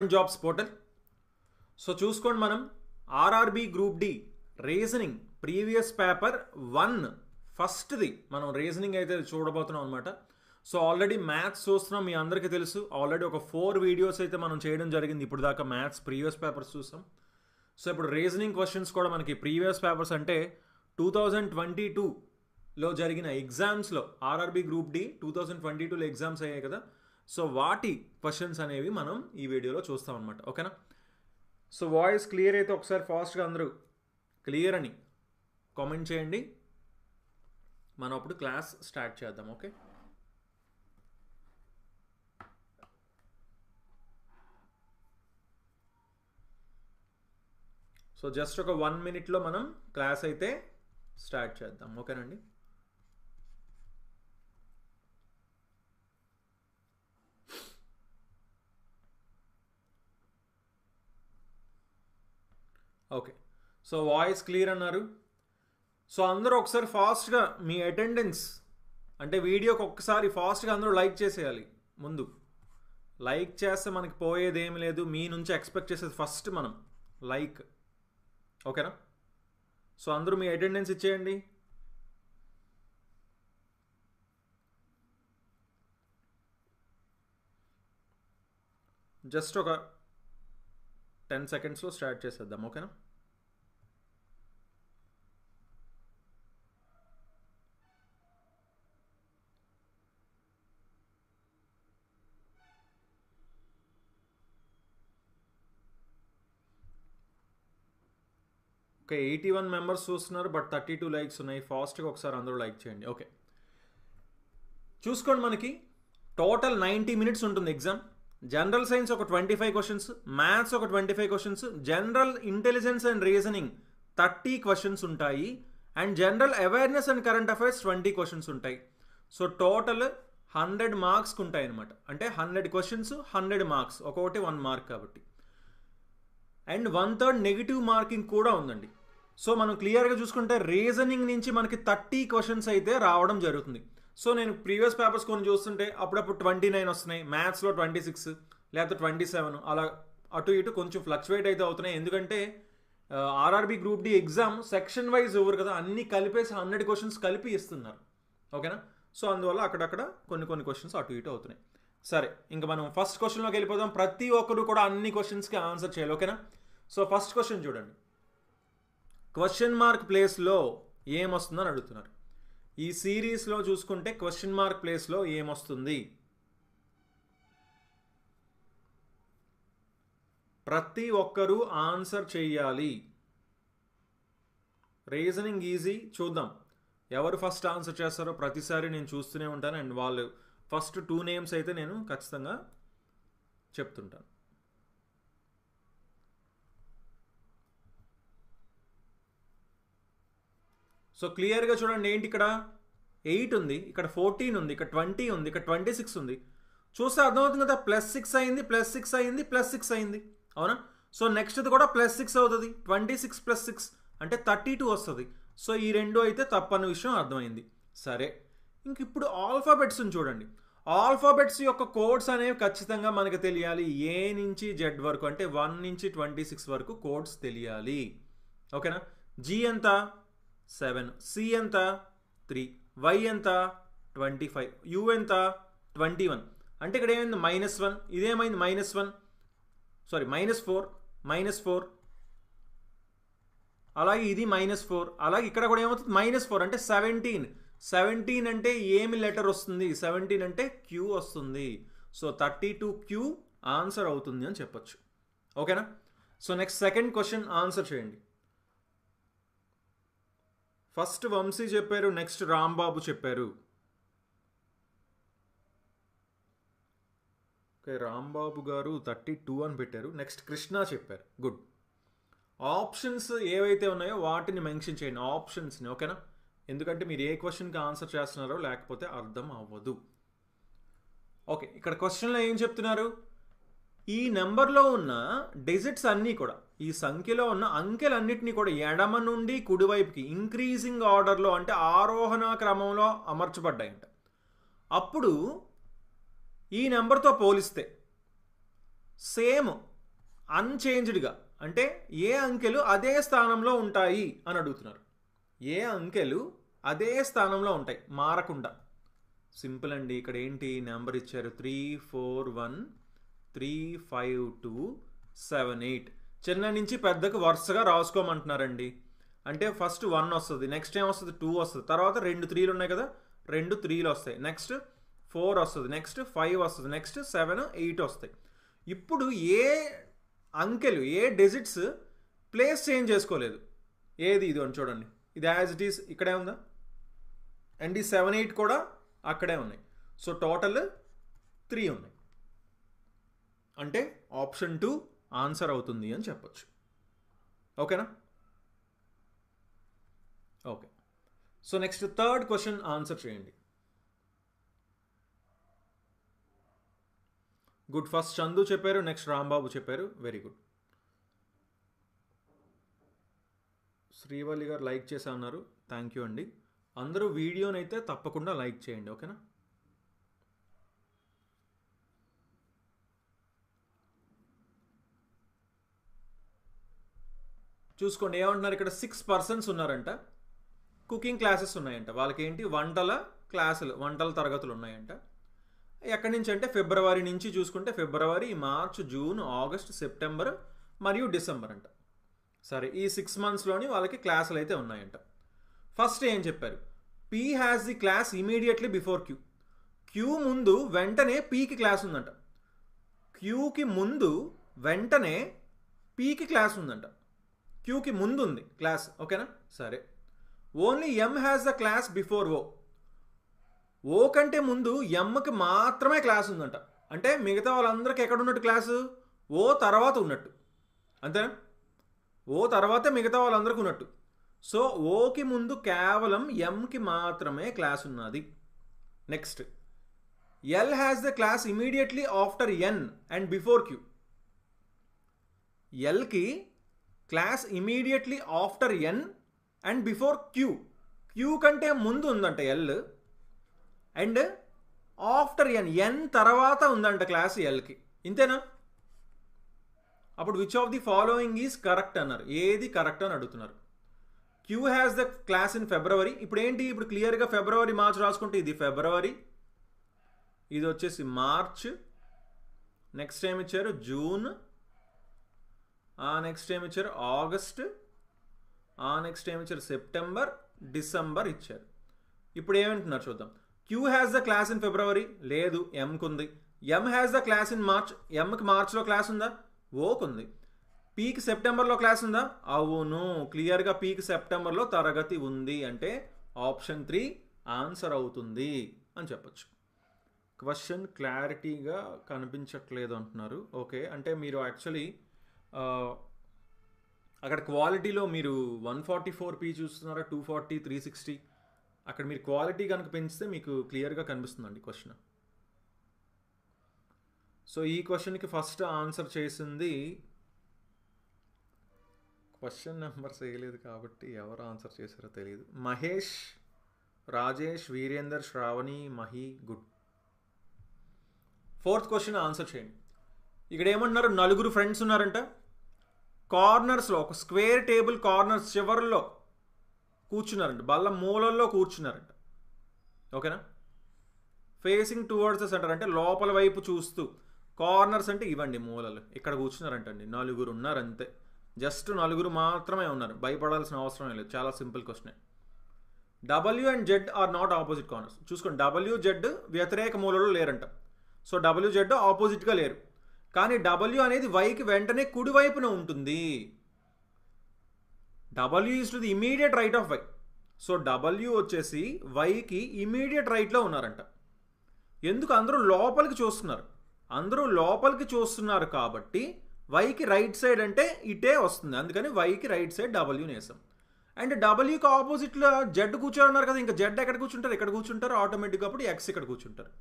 Jobs portal. So చూసుకోండి, మనం RRB group D reasoning previous paper 1 ఫస్ట్ది మనం రీజనింగ్ అయితే చూడబోతున్నాం అనమాట. సో ఆల్రెడీ మ్యాథ్స్ చూస్తున్నాం, మీ అందరికీ తెలుసు. ఆల్రెడీ ఒక 4 వీడియోస్ అయితే మనం చేయడం జరిగింది ఇప్పుడు దాకా. మ్యాథ్స్ ప్రీవియస్ పేపర్స్ చూసాం. సో ఇప్పుడు రీజనింగ్ క్వశ్చన్స్ కూడా మనకి ప్రీవియస్ పేపర్స్ అంటే 2022లో జరిగిన ఎగ్జామ్స్లో ఆర్ఆర్బి గ్రూప్ డి 2022లో ఎగ్జామ్స్ అయ్యాయి కదా. సో వాటి క్వశ్చన్స్ అనేవి మనం ఈ వీడియోలో చూస్తాం అనమాట. ఓకేనా? సో వాయిస్ క్లియర్ అయితే ఒకసారి ఫాస్ట్గా అందరూ క్లియర్ అని కామెంట్ చేయండి. మనం అప్పుడు క్లాస్ స్టార్ట్ చేద్దాం. ఓకే, సో జస్ట్ ఒక 1 minute మనం క్లాస్ అయితే స్టార్ట్ చేద్దాం. ఓకేనండి? ఓకే, సో వాయిస్ క్లియర్ అన్నారు. సో అందరూ ఒకసారి ఫాస్ట్గా మీ అటెండెన్స్ అంటే వీడియోకి ఒక్కసారి ఫాస్ట్గా అందరూ లైక్ చేసేయాలి. ముందు లైక్ చేస్తే మనకి పోయేది ఏమి లేదు. మీ నుంచి ఎక్స్పెక్ట్ చేసేది ఫస్ట్ మనం లైక్. ఓకేనా? సో అందరూ మీ అటెండెన్స్ ఇచ్చేయండి. జస్ట్ ఒక 10 secondsలో స్టార్ట్ చేసేద్దాం. ఓకేనా? ఓకే, 81 మెంబర్స్ చూస్తున్నారు, బట్ 32 లైక్స్ ఉన్నాయి. ఫాస్ట్గా ఒకసారి అందరూ లైక్ చేయండి. ఓకే, చూసుకోండి, మనకి టోటల్ 90 minutes ఉంటుంది ఎగ్జామ్. జనరల్ సైన్స్ ఒక 25 questions, మ్యాథ్స్ ఒక 25 questions, general intelligence and reasoning 30 questions ఉంటాయి, and general awareness and current affairs 20 questions ఉంటాయి. సో టోటల్ 100 మార్క్స్కి ఉంటాయి అనమాట. అంటే 100 questions 100 మార్క్స్, ఒక్కొక్కటి 1 mark కాబట్టి. అండ్ 1/3 నెగిటివ్ మార్కింగ్ కూడా ఉందండి. సో మనం క్లియర్గా చూసుకుంటే రీజనింగ్ నుంచి మనకి 30 questions అయితే రావడం జరుగుతుంది. సో నేను ప్రీవియస్ పేపర్స్ కొన్ని చూస్తుంటే అప్పుడప్పుడు 29 వస్తున్నాయి, మ్యాథ్స్లో 26 లేకపోతే 27, అలా అటు ఇటు కొంచెం ఫ్లక్చువేట్ అయితే అవుతున్నాయి. ఎందుకంటే RRB group D exam section wise ఇవ్వరు కదా, అన్నీ కలిపేసి 100 questions కలిపి ఇస్తున్నారు. ఓకేనా? సో అందువల్ల అక్కడక్కడ కొన్ని క్వశ్చన్స్ అటు ఇటు అవుతున్నాయి. సరే, ఇంకా మనం ఫస్ట్ క్వశ్చన్లోకి వెళ్ళిపోదాం. ప్రతి ఒక్కరు కూడా అన్ని క్వశ్చన్స్కి ఆన్సర్ చేయాలి. ఓకేనా? సో ఫస్ట్ క్వశ్చన్ చూడండి. క్వశ్చన్ మార్క్ ప్లేస్లో ఏమొస్తుందని అడుగుతున్నారు. ఈ సిరీస్లో చూసుకుంటే క్వశ్చన్ మార్క్ ప్లేస్లో ఏమొస్తుంది? ప్రతి ఒక్కరూ ఆన్సర్ చెయ్యాలి. Reasoning easy. చూద్దాం ఎవరు ఫస్ట్ ఆన్సర్ చేస్తారో. ప్రతిసారి నేను చూస్తూనే ఉంటాను, అండ్ వాళ్ళు ఫస్ట్ 2 names అయితే నేను ఖచ్చితంగా చెప్తుంటాను. సో క్లియర్గా చూడండి, ఏంటి ఇక్కడ 8 ఉంది, ఇక్కడ 14 ఉంది, ఇక్కడ 20 ఉంది, ఇక్కడ 26 ఉంది. చూస్తే అర్థమవుతుంది కదా, +6 అయింది, +6 అయింది, +6 అయింది. అవునా? సో నెక్స్ట్ది కూడా +6 అవుతుంది. 26 + 6 అంటే 32 వస్తుంది. సో ఈ రెండు అయితే తప్పని విషయం అర్థమైంది. సరే, ఇంక ఇప్పుడు ఆల్ఫాబెట్స్ని చూడండి. ఆల్ఫాబెట్స్ యొక్క కోడ్స్ అనేవి ఖచ్చితంగా మనకు తెలియాలి. ఏ నుంచి జెడ్ వరకు అంటే 1 నుంచి 26 వరకు కోడ్స్ తెలియాలి. ఓకేనా? జీ ఎంత? 7, సి ఎంత? 3, వై ఎంత? 25, యు ఎంత? 21. అంటే ఇక్కడ ఏమైంది? -1. ఇదేమైంది? -1, సారీ -4. అలాగే ఇది -4. అలాగే ఇక్కడ కూడా ఏమవుతుంది? -4 అంటే 17 అంటే ఏమి లెటర్ వస్తుంది? 17 అంటే క్యూ వస్తుంది. సో 32Q ఆన్సర్ అవుతుంది అని చెప్పొచ్చు. ఓకేనా? So next second question answer చేయండి. ఫస్ట్ వంశీ చెప్పారు, నెక్స్ట్ రాంబాబు చెప్పారు. ఓకే, రాంబాబు గారు 32 అని పెట్టారు. నెక్స్ట్ కృష్ణ చెప్పారు. గుడ్. ఆప్షన్స్ ఏవైతే ఉన్నాయో వాటిని మెన్షన్ చేయండి, ఆప్షన్స్ని. ఓకేనా? ఎందుకంటే మీరు ఏ క్వశ్చన్కి ఆన్సర్ చేస్తున్నారో లేకపోతే అర్థం అవ్వదు. ఓకే, ఇక్కడ క్వశ్చన్లో ఏం చెప్తున్నారు? ఈ నెంబర్లో ఉన్న డిజిట్స్ అన్నీ కూడా, ఈ సంఖ్యలో ఉన్న అంకెలన్నిటినీ కూడా ఎడమ నుండి కుడివైపుకి ఇంక్రీజింగ్ ఆర్డర్లో అంటే ఆరోహణ క్రమంలో అమర్చబడ్డాయంట. అప్పుడు ఈ నెంబర్తో పోలిస్తే సేమ్ అన్చేంజ్డ్గా అంటే ఏ అంకెలు అదే స్థానంలో ఉంటాయి అని అడుగుతున్నారు. ఏ అంకెలు అదే స్థానంలో ఉంటాయి మారకుండా. సింపుల్ అండి. ఇక్కడ ఏంటి నెంబర్ ఇచ్చారు 3 4 1 3 5 2 7 8. చిన్న నుంచి పెద్దకు వరుసగా రాసుకోమంటున్నారండి. అంటే ఫస్ట్ 1 వస్తుంది, నెక్స్ట్ ఏం వస్తుంది 2 వస్తుంది, తర్వాత 2 3లు ఉన్నాయి కదా 2 3లు వస్తాయి, నెక్స్ట్ 4 వస్తుంది, నెక్స్ట్ 5 వస్తుంది, నెక్స్ట్ 7 8 వస్తాయి. ఇప్పుడు ఏ అంకెలు ఏ డిజిట్స్ ప్లేస్ చేంజ్ చేసుకోలేదు. ఏది ఇది అని చూడండి, ఇది యాజ్ ఇట్ ఈస్ ఇక్కడే ఉందా, అండ్ ఈ 7 8 కూడా అక్కడే ఉన్నాయి. సో టోటల్ 3 ఉన్నాయి. అంటే ఆప్షన్ 2 ఆన్సర్ అవుతుంది అని చెప్పొచ్చు. ఓకేనా? Okay. So next third question answer చేయండి. గుడ్. ఫస్ట్ చందు చెప్పారు, నెక్స్ట్ రాంబాబు చెప్పారు. Very good. శ్రీవల్లి గారు లైక్ చేసా అన్నారు. థ్యాంక్ యూ అండి. అందరూ వీడియోనైతే తప్పకుండా లైక్ చేయండి. ఓకేనా? చూసుకోండి ఏమంటున్నారు ఇక్కడ. 6 persons ఉన్నారంట. కుకింగ్ క్లాసెస్ ఉన్నాయంట. వాళ్ళకి ఏంటి వంటల క్లాసులు, వంటల తరగతులు ఉన్నాయంట. ఎక్కడి నుంచి అంటే ఫిబ్రవరి నుంచి చూసుకుంటే ఫిబ్రవరి, మార్చ్, జూన్, ఆగస్ట్, సెప్టెంబర్ మరియు డిసెంబర్ అంట. సరే, ఈ 6 monthsలోని వాళ్ళకి క్లాసులు అయితే ఉన్నాయంట. ఫస్ట్ ఏం చెప్పారు, P has the class immediately before Q. Q ముందు వెంటనే పీకి క్లాస్ ఉందంట. క్యూకి ముందు వెంటనే పీకి క్లాస్ ఉందంట. క్యూకి ముందు ఉంది క్లాస్. ఓకేనా? సరే. Only M has the class before O. O కంటే ముందు ఎంకి మాత్రమే క్లాస్ ఉందంట. అంటే మిగతా వాళ్ళందరికీ ఎక్కడ ఉన్నట్టు క్లాసు? ఓ తర్వాత ఉన్నట్టు. అంతేనా? ఓ తర్వాతే మిగతా వాళ్ళందరికీ ఉన్నట్టు. సో ఓకి ముందు కేవలం ఎంకి మాత్రమే క్లాస్ ఉన్నది. Next, L has the class immediately after N and before Q. ఎల్కి class immediately after N and before Q. Q కంటే ముందు ఉందంట L, and after N, N తర్వాత ఉందంట క్లాస్ ఎల్కి. ఇంతేనా? అప్పుడు which of the following is correct అన్నారు. ఏది కరెక్ట్ అని అడుగుతున్నారు. Q has the class in February. ఇప్పుడు ఏంటి, ఇప్పుడు క్లియర్గా ఫిబ్రవరి మార్చ్ రాసుకుంటే ఇది ఫిబ్రవరి, ఇది వచ్చేసి మార్చ్, నెక్స్ట్ ఏమి ఇచ్చారు జూన్, నెక్స్ట్ ఏమి ఇచ్చారు ఆగస్ట్, నెక్స్ట్ ఏమి ఇచ్చారు సెప్టెంబర్, డిసెంబర్ ఇచ్చారు. ఇప్పుడు ఏమంటున్నారు చూద్దాం. Q has the class in February, లేదు ఎంకు ఉంది. M has the class in March, ఎంకి మార్చ్లో క్లాస్ ఉందా? ఓకు ఉంది. పీకి సెప్టెంబర్లో క్లాస్ ఉందా? అవును, క్లియర్గా పీకి సెప్టెంబర్లో తరగతి ఉంది. అంటే ఆప్షన్ 3 ఆన్సర్ అవుతుంది అని చెప్పచ్చు. క్వశ్చన్ క్లారిటీగా కనిపించట్లేదు అంటున్నారు. ఓకే, అంటే మీరు యాక్చువల్లీ అక్కడ క్వాలిటీలో మీరు 144p చూస్తున్నారా, 240, 360, అక్కడ మీరు క్వాలిటీ కనుక పెంచితే మీకు క్లియర్గా కనిపిస్తుందండి క్వశ్చన్. సో ఈ క్వశ్చన్కి ఫస్ట్ ఆన్సర్ చేసింది, క్వశ్చన్ నెంబర్స్ వేయలేదు కాబట్టి ఎవరు ఆన్సర్ చేశారో తెలియదు. Mahesh, Rajesh, Virender, Shravani, Mahi. Good. Fourth question answer చేయండి. ఇక్కడ ఏమంటున్నారు, 4 ఫ్రెండ్స్ ఉన్నారంట. కార్నర్స్లో ఒక స్క్వేర్ టేబుల్ కార్నర్స్ చివరిలో కూర్చున్నారంట, బల్ల మూలల్లో కూర్చున్నారంట. ఓకేనా? ఫేసింగ్ టువర్డ్స్ ద సెంటర్ అంటే లోపల వైపు చూస్తూ. కార్నర్స్ అంటే ఇవ్వండి మూలలు. ఇక్కడ కూర్చున్నారంటండి. 4 ఉన్నారు అంతే. జస్ట్ 4 మాత్రమే ఉన్నారు. భయపడాల్సిన అవసరం లేదు. చాలా simple question. W and Z are not opposite corners. చూసుకోండి, డబ్ల్యూ జెడ్ వ్యతిరేక మూలలో లేరంట. సో డబ్ల్యూ జెడ్ ఆపోజిట్గా లేరు. కానీ డబ్ల్యూ అనేది వైకి వెంటనే కుడివైపున ఉంటుంది. W is to the immediate right of Y. So W వచ్చేసి వైకి ఇమీడియట్ రైట్లో ఉన్నారంట. ఎందుకు? అందరూ లోపలికి చూస్తున్నారు. అందరూ లోపలికి చూస్తున్నారు కాబట్టి వైకి రైట్ సైడ్ అంటే ఇటే వస్తుంది. అందుకని వైకి రైట్ సైడ్ డబ్ల్యూని వేసాం. అండ్ డబ్ల్యూకి ఆపోజిట్లో జెడ్ కూర్చోన్నారు కదా, ఇంకా జెడ్ ఎక్కడ కూర్చుంటారు? ఇక్కడ కూర్చుంటారు ఆటోమేటిక్గా. అప్పుడు ఎక్స్ ఇక్కడ కూర్చుంటారు.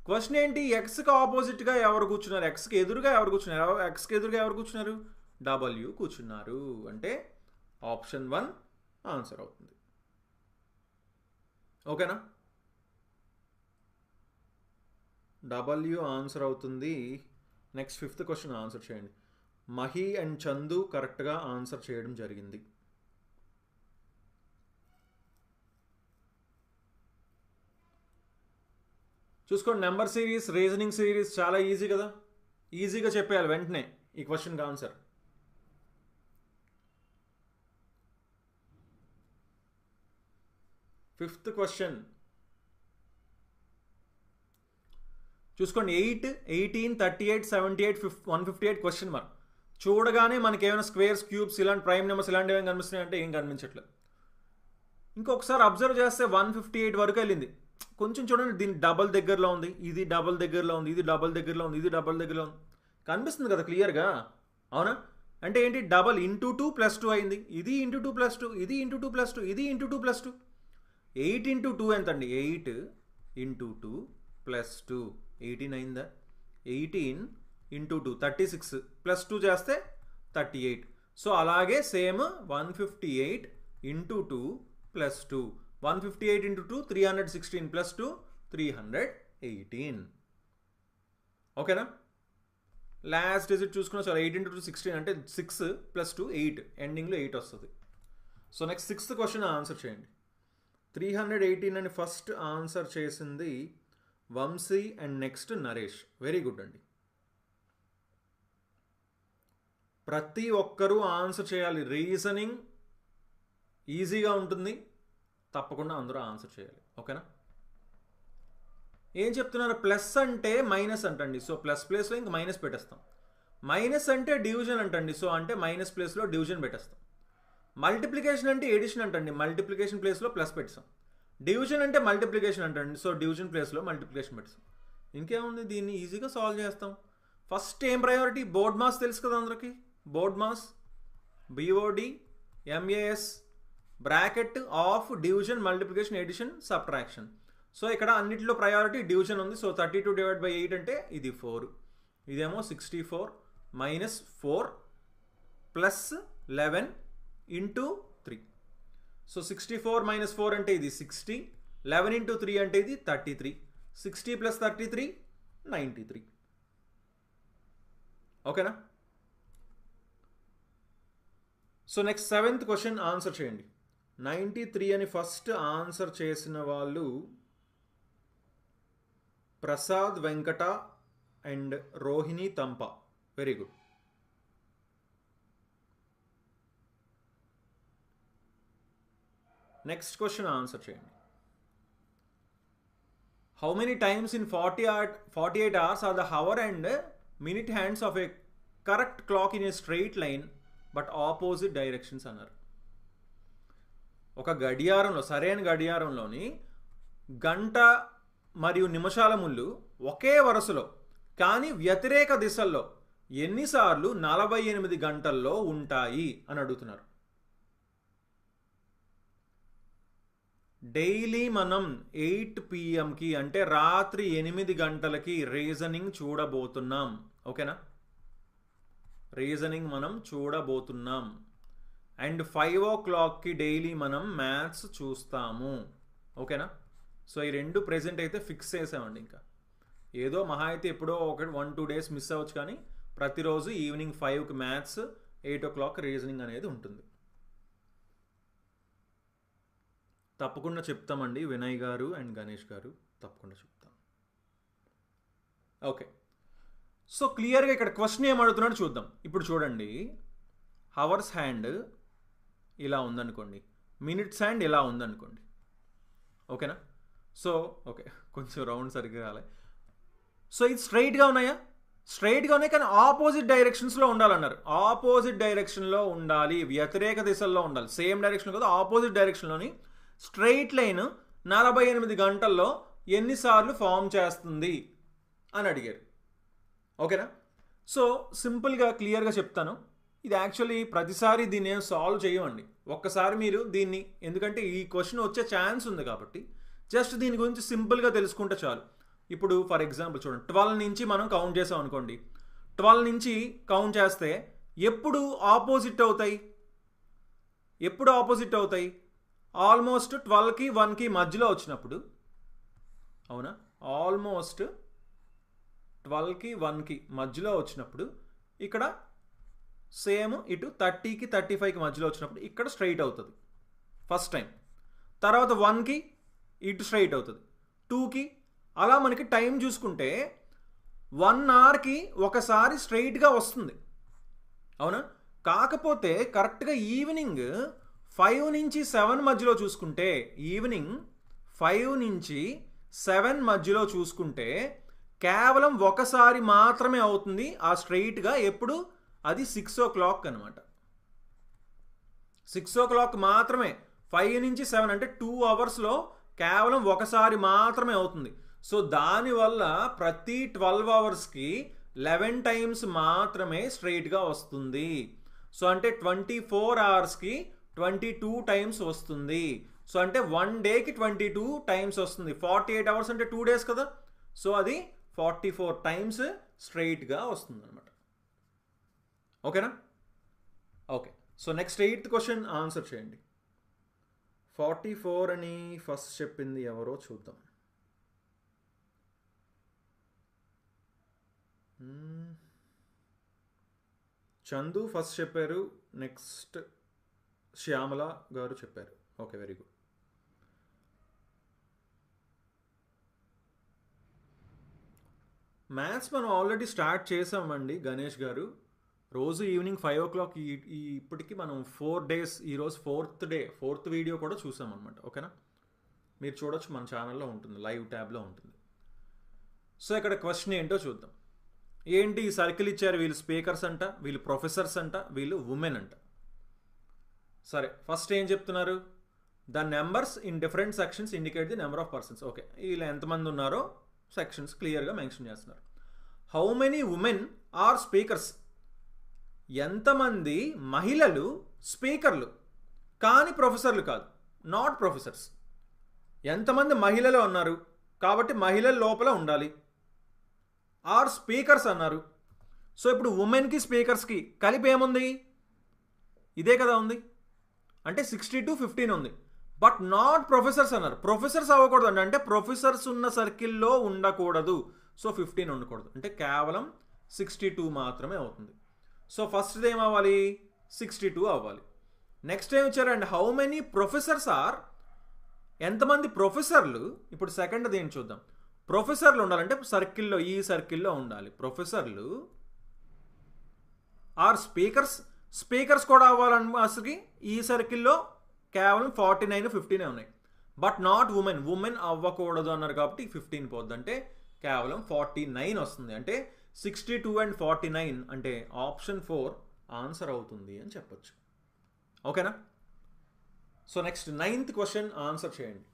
క్వశ్చన్ ఏంటి, ఎక్స్కి ఆపోజిట్గా ఎవరు కూర్చున్నారు? ఎక్స్కి ఎదురుగా ఎవరు కూర్చున్నారు? ఎక్స్కి ఎదురుగా ఎవరు కూర్చున్నారు? డబ్ల్యూ కూర్చున్నారు. అంటే ఆప్షన్ 1 ఆన్సర్ అవుతుంది. ఓకేనా? డబ్ల్యూ ఆన్సర్ అవుతుంది. నెక్స్ట్ 5th క్వశ్చన్ ఆన్సర్ చేయండి. మహి అండ్ చందు కరెక్ట్గా ఆన్సర్ చేయడం జరిగింది. చూసుకోండి, నెంబర్ సిరీస్, రీజనింగ్ సిరీస్ చాలా ఈజీ కదా, ఈజీగా చెప్పేయాలి వెంటనే ఈ క్వశ్చన్కి ఆన్సర్. ఫిఫ్త్ క్వశ్చన్ చూసుకోండి, 8, 18, 38, 78, 158 క్వశ్చన్ మార్క్. చూడగానే మనకి ఏమైనా స్క్వేర్స్, క్యూబ్స్, ఇలాంటి ప్రైమ్ నెంబర్స్ ఇలాంటివి ఏమైనా కనిపిస్తున్నాయంటే ఏం కనిపించట్లేదు. ఇంకొకసారి అబ్జర్వ్ చేస్తే 158 వరకు వెళ్ళింది. కొంచెం చూడండి, దీని డబల్ దగ్గరలో ఉంది, ఇది డబల్ దగ్గరలో ఉంది, ఇది డబల్ దగ్గరలో ఉంది, ఇది డబల్ దగ్గరలో ఉంది, కనిపిస్తుంది కదా క్లియర్గా, అవునా? అంటే ఏంటి, డబల్ ఇంటూ 2 + 2 అయింది, ఇది ఇంటూ 2 + 2, ఇది ఇంటూ 2 + 2, ఇది ఇంటూ 2 + 2. 8 × 2 ఎంత అండి? 8 × 2 + 2 18 అయిందా? 18 × 2 36 + 2 చేస్తే 38. సో అలాగే సేమ్ 158 × 2 + 2, 158 × 2 316 + 2 318. ఓకేనా? లాస్ట్ డిజిట్ చూసుకున్నా సార్, 8 × 2 16 అంటే 6 + 2 8, ఎండింగ్లో 8 వస్తుంది. So next 6th question answer చేయండి. 318 అని ఫస్ట్ ఆన్సర్ చేసింది Vamsi and next Naresh. Very good అండి. ప్రతి ఒక్కరూ ఆన్సర్ చేయాలి. రీజనింగ్ ఈజీగా ఉంటుంది, తప్పకుండా అందరూ ఆన్సర్ చేయాలి. ఓకేనా? ఏం చెప్తున్నారు? ప్లస్ అంటే మైనస్ అంటండి, సో ప్లస్ ప్లేస్లో ఇంక మైనస్ పెట్టేస్తాం. మైనస్ అంటే డివిజన్ అంటండి, సో అంటే మైనస్ ప్లేస్లో డివిజన్ పెట్టేస్తాం. మల్టిప్లికేషన్ అంటే ఎడిషన్ అంటండి, మల్టిప్లికేషన్ ప్లేస్లో ప్లస్ పెట్టాం. డివిజన్ అంటే మల్టిప్లికేషన్ అంటండి, సో డివిజన్ ప్లేస్లో మల్టిప్లికేషన్ పెట్టాం. ఇంకేముంది, దీన్ని ఈజీగా సాల్వ్ చేస్తాం. ఫస్ట్ ఏం ప్రయారిటీ? బోర్డ్ మాస్ తెలుసు కదా అందరికీ. BODMAS BOD MAS bracket of division, multiplication, addition, subtraction. So ఇక్కడ అన్నిటిలో ప్రయారిటీ డివిజన్ ఉంది. సో 32/8 అంటే ఇది 4, ఇదేమో 64 - 4 + 11 × 3. సో 64 - 4 అంటే ఇది 60, 11 × 3 అంటే ఇది 33, 60 + 33 93. ఓకేనా? So next 7th question answer చేయండి. 93 అని ఫస్ట్ ఆన్సర్ చేసిన వాళ్ళు Prasad Venkata and Rohini Thampa. Very good. Next question answer చేయండి. How many times in 48 hours are the hour and minute hands of a correct clock in a straight line but opposite directions అన్నారు. ఒక గడియారంలో, సరైన గడియారంలోని గంట మరియు నిమిషాల ముళ్ళు ఒకే వరుసలో కానీ వ్యతిరేక దిశల్లో ఎన్నిసార్లు 48 గంటల్లో ఉంటాయి అని అడుగుతున్నారు. డైలీ మనం 8 PM అంటే రాత్రి 8 గంటలకి రీజనింగ్ చూడబోతున్నాం. ఓకేనా? రీజనింగ్ మనం చూడబోతున్నాం. అండ్ 5 o'clockకి డైలీ మనం మ్యాథ్స్ చూస్తాము. ఓకేనా? సో ఈ రెండు ప్రెజెంట్ అయితే ఫిక్స్ చేసామండి. ఇంకా ఏదో మహా అయితే ఎప్పుడో 1-2 days మిస్ అవ్వచ్చు, కానీ ప్రతిరోజు ఈవినింగ్ 5కి మ్యాథ్స్, 8 o'clock రీజనింగ్ అనేది ఉంటుంది. తప్పకుండా చెప్తామండి, వినయ్ గారు అండ్ గణేష్ గారు తప్పకుండా చెప్తాం. ఓకే, సో క్లియర్గా ఇక్కడ క్వశ్చన్ ఏం అడుగుతున్నాడు చూద్దాం. ఇప్పుడు చూడండి, హవర్స్ హ్యాండ్ ఇలా ఉందనుకోండి, మినిట్స్ హ్యాండ్ ఇలా ఉందనుకోండి. ఓకేనా? సో ఓకే, కొంచెం రౌండ్ సరిగ్గా రాలే. సో ఇది స్ట్రైట్గా ఉన్నాయా? స్ట్రైట్గా ఉన్నాయి, కానీ ఆపోజిట్ డైరెక్షన్స్లో ఉండాలన్నారు. ఆపోజిట్ డైరెక్షన్లో ఉండాలి, వ్యతిరేక దిశల్లో ఉండాలి. సేమ్ డైరెక్షన్ కదా, ఆపోజిట్ డైరెక్షన్లోని స్ట్రైట్ లైన్ 48 గంటల్లో ఎన్నిసార్లు ఫామ్ చేస్తుంది అని అడిగారు. ఓకేనా? సో సింపుల్గా క్లియర్గా చెప్తాను. ఇది యాక్చువల్లీ ప్రతిసారి దీన్ని ఏం సాల్వ్ చేయమండి. ఒక్కసారి మీరు దీన్ని, ఎందుకంటే ఈ క్వశ్చన్ వచ్చే ఛాన్స్ ఉంది కాబట్టి జస్ట్ దీని గురించి సింపుల్గా తెలుసుకుంటే చాలు. ఇప్పుడు ఫర్ ఎగ్జాంపుల్ చూడండి, 12 నుంచి మనం కౌంట్ చేసాం అనుకోండి. 12 నుంచి కౌంట్ చేస్తే ఎప్పుడు ఆపోజిట్ అవుతాయి? ఎప్పుడు ఆపోజిట్ అవుతాయి? ఆల్మోస్ట్ 12కి 1కి మధ్యలో వచ్చినప్పుడు. అవునా? ఆల్మోస్ట్ 12కి 1కి మధ్యలో వచ్చినప్పుడు ఇక్కడ సేమ్ ఇటు 30కి 35కి మధ్యలో వచ్చినప్పుడు ఇక్కడ స్ట్రైట్ అవుతుంది ఫస్ట్ టైం. తర్వాత 1కి ఇటు స్ట్రైట్ అవుతుంది, 2కి. అలా మనకి టైం చూసుకుంటే 1 అవర్కి ఒకసారి స్ట్రైట్గా వస్తుంది, అవునా? కాకపోతే కరెక్ట్గా ఈవినింగ్ 5 నుంచి 7 మధ్యలో చూసుకుంటే, ఈవినింగ్ 5 నుంచి 7 మధ్యలో చూసుకుంటే కేవలం ఒకసారి మాత్రమే అవుతుంది ఆ స్ట్రైట్గా. ఎప్పుడు? అది 6 o'clock అనమాట. 6 o'clock మాత్రమే. 5 నుంచి 7 అంటే 2 అవర్స్లో కేవలం ఒకసారి మాత్రమే అవుతుంది. సో దానివల్ల ప్రతి 12 అవర్స్కి 11 టైమ్స్ మాత్రమే స్ట్రైట్గా వస్తుంది. సో అంటే 24 అవర్స్కి 22 టైమ్స్ వస్తుంది. సో అంటే 1 డేకి 22 టైమ్స్ వస్తుంది. 48 అవర్స్ అంటే 2 డేస్ కదా. సో అది 44 టైమ్స్ స్ట్రైట్గా వస్తుంది అనమాట. ఓకేనా? Okay. So next 8th question answer చేయండి. 44 అని ఫస్ట్ చెప్పింది ఎవరో చూద్దాం. చందు ఫస్ట్ చెప్పారు, నెక్స్ట్ శ్యామల గారు చెప్పారు. Okay, very good. మ్యాథ్స్ మనం ఆల్రెడీ స్టార్ట్ చేసామండి గణేష్ గారు. రోజు ఈవినింగ్ 5 o'clock ఇప్పటికి మనం 4 days, ఈరోజు 4th డే, 4th వీడియో కూడా చూసామన్నమాట. ఓకేనా? మీరు చూడొచ్చు, మన ఛానల్లో ఉంటుంది, లైవ్ ట్యాబ్లో ఉంటుంది. సో ఇక్కడ క్వశ్చన్ ఏంటో చూద్దాం. ఏంటి ఈ సర్కిల్ ఇచ్చారు, వీళ్ళు స్పీకర్స్ అంట, వీళ్ళు ప్రొఫెసర్స్ అంట, వీళ్ళు ఉమెన్ అంట. సరే, ఫస్ట్ ఏం చెప్తున్నారు? The numbers in different sections indicate the number of persons. Okay, వీళ్ళు ఎంతమంది ఉన్నారో సెక్షన్స్ క్లియర్గా మెన్షన్ చేస్తున్నారు. How many women are speakers? ఎంతమంది మహిళలు స్పీకర్లు కానీ ప్రొఫెసర్లు కాదు, నాట్ ప్రొఫెసర్స్. ఎంతమంది మహిళలు అన్నారు కాబట్టి మహిళల లోపల ఉండాలి. ఆర్ స్పీకర్స్ అన్నారు. సో ఇప్పుడు ఉమెన్కి స్పీకర్స్కి కలిపి ఏముంది? ఇదే కదా ఉంది. అంటే 60 to 15 ఉంది. బట్ నాట్ ప్రొఫెసర్స్ అన్నారు. ప్రొఫెసర్స్ అవ్వకూడదు అండి, అంటే ప్రొఫెసర్స్ ఉన్న సర్కిల్లో ఉండకూడదు. సో 15 ఉండకూడదు, అంటే కేవలం 62 మాత్రమే అవుతుంది. సో ఫస్ట్ ఏమవ్వాలి? 62 అవ్వాలి. నెక్స్ట్ ఏం ఇచ్చారండి? How many professors are? ఎంతమంది ప్రొఫెసర్లు? ఇప్పుడు సెకండ్ దేని చూద్దాం. ప్రొఫెసర్లు ఉండాలంటే సర్కిల్లో, ఈ సర్కిల్లో ఉండాలి ప్రొఫెసర్లు. Are speakers? స్పీకర్స్ కూడా అవ్వాలని అసలుకి ఈ సర్కిల్లో కేవలం 49, 15 ఉన్నాయి. But not women. ఉమెన్ అవ్వకూడదు అన్నారు కాబట్టి 15 పోద్ది, అంటే కేవలం 49 వస్తుంది. అంటే 62 and 49 అంటే ఆప్షన్ 4 ఆన్సర్ అవుతుంది అని చెప్పొచ్చు. ఓకేనా? So next 9th question answer చేయండి.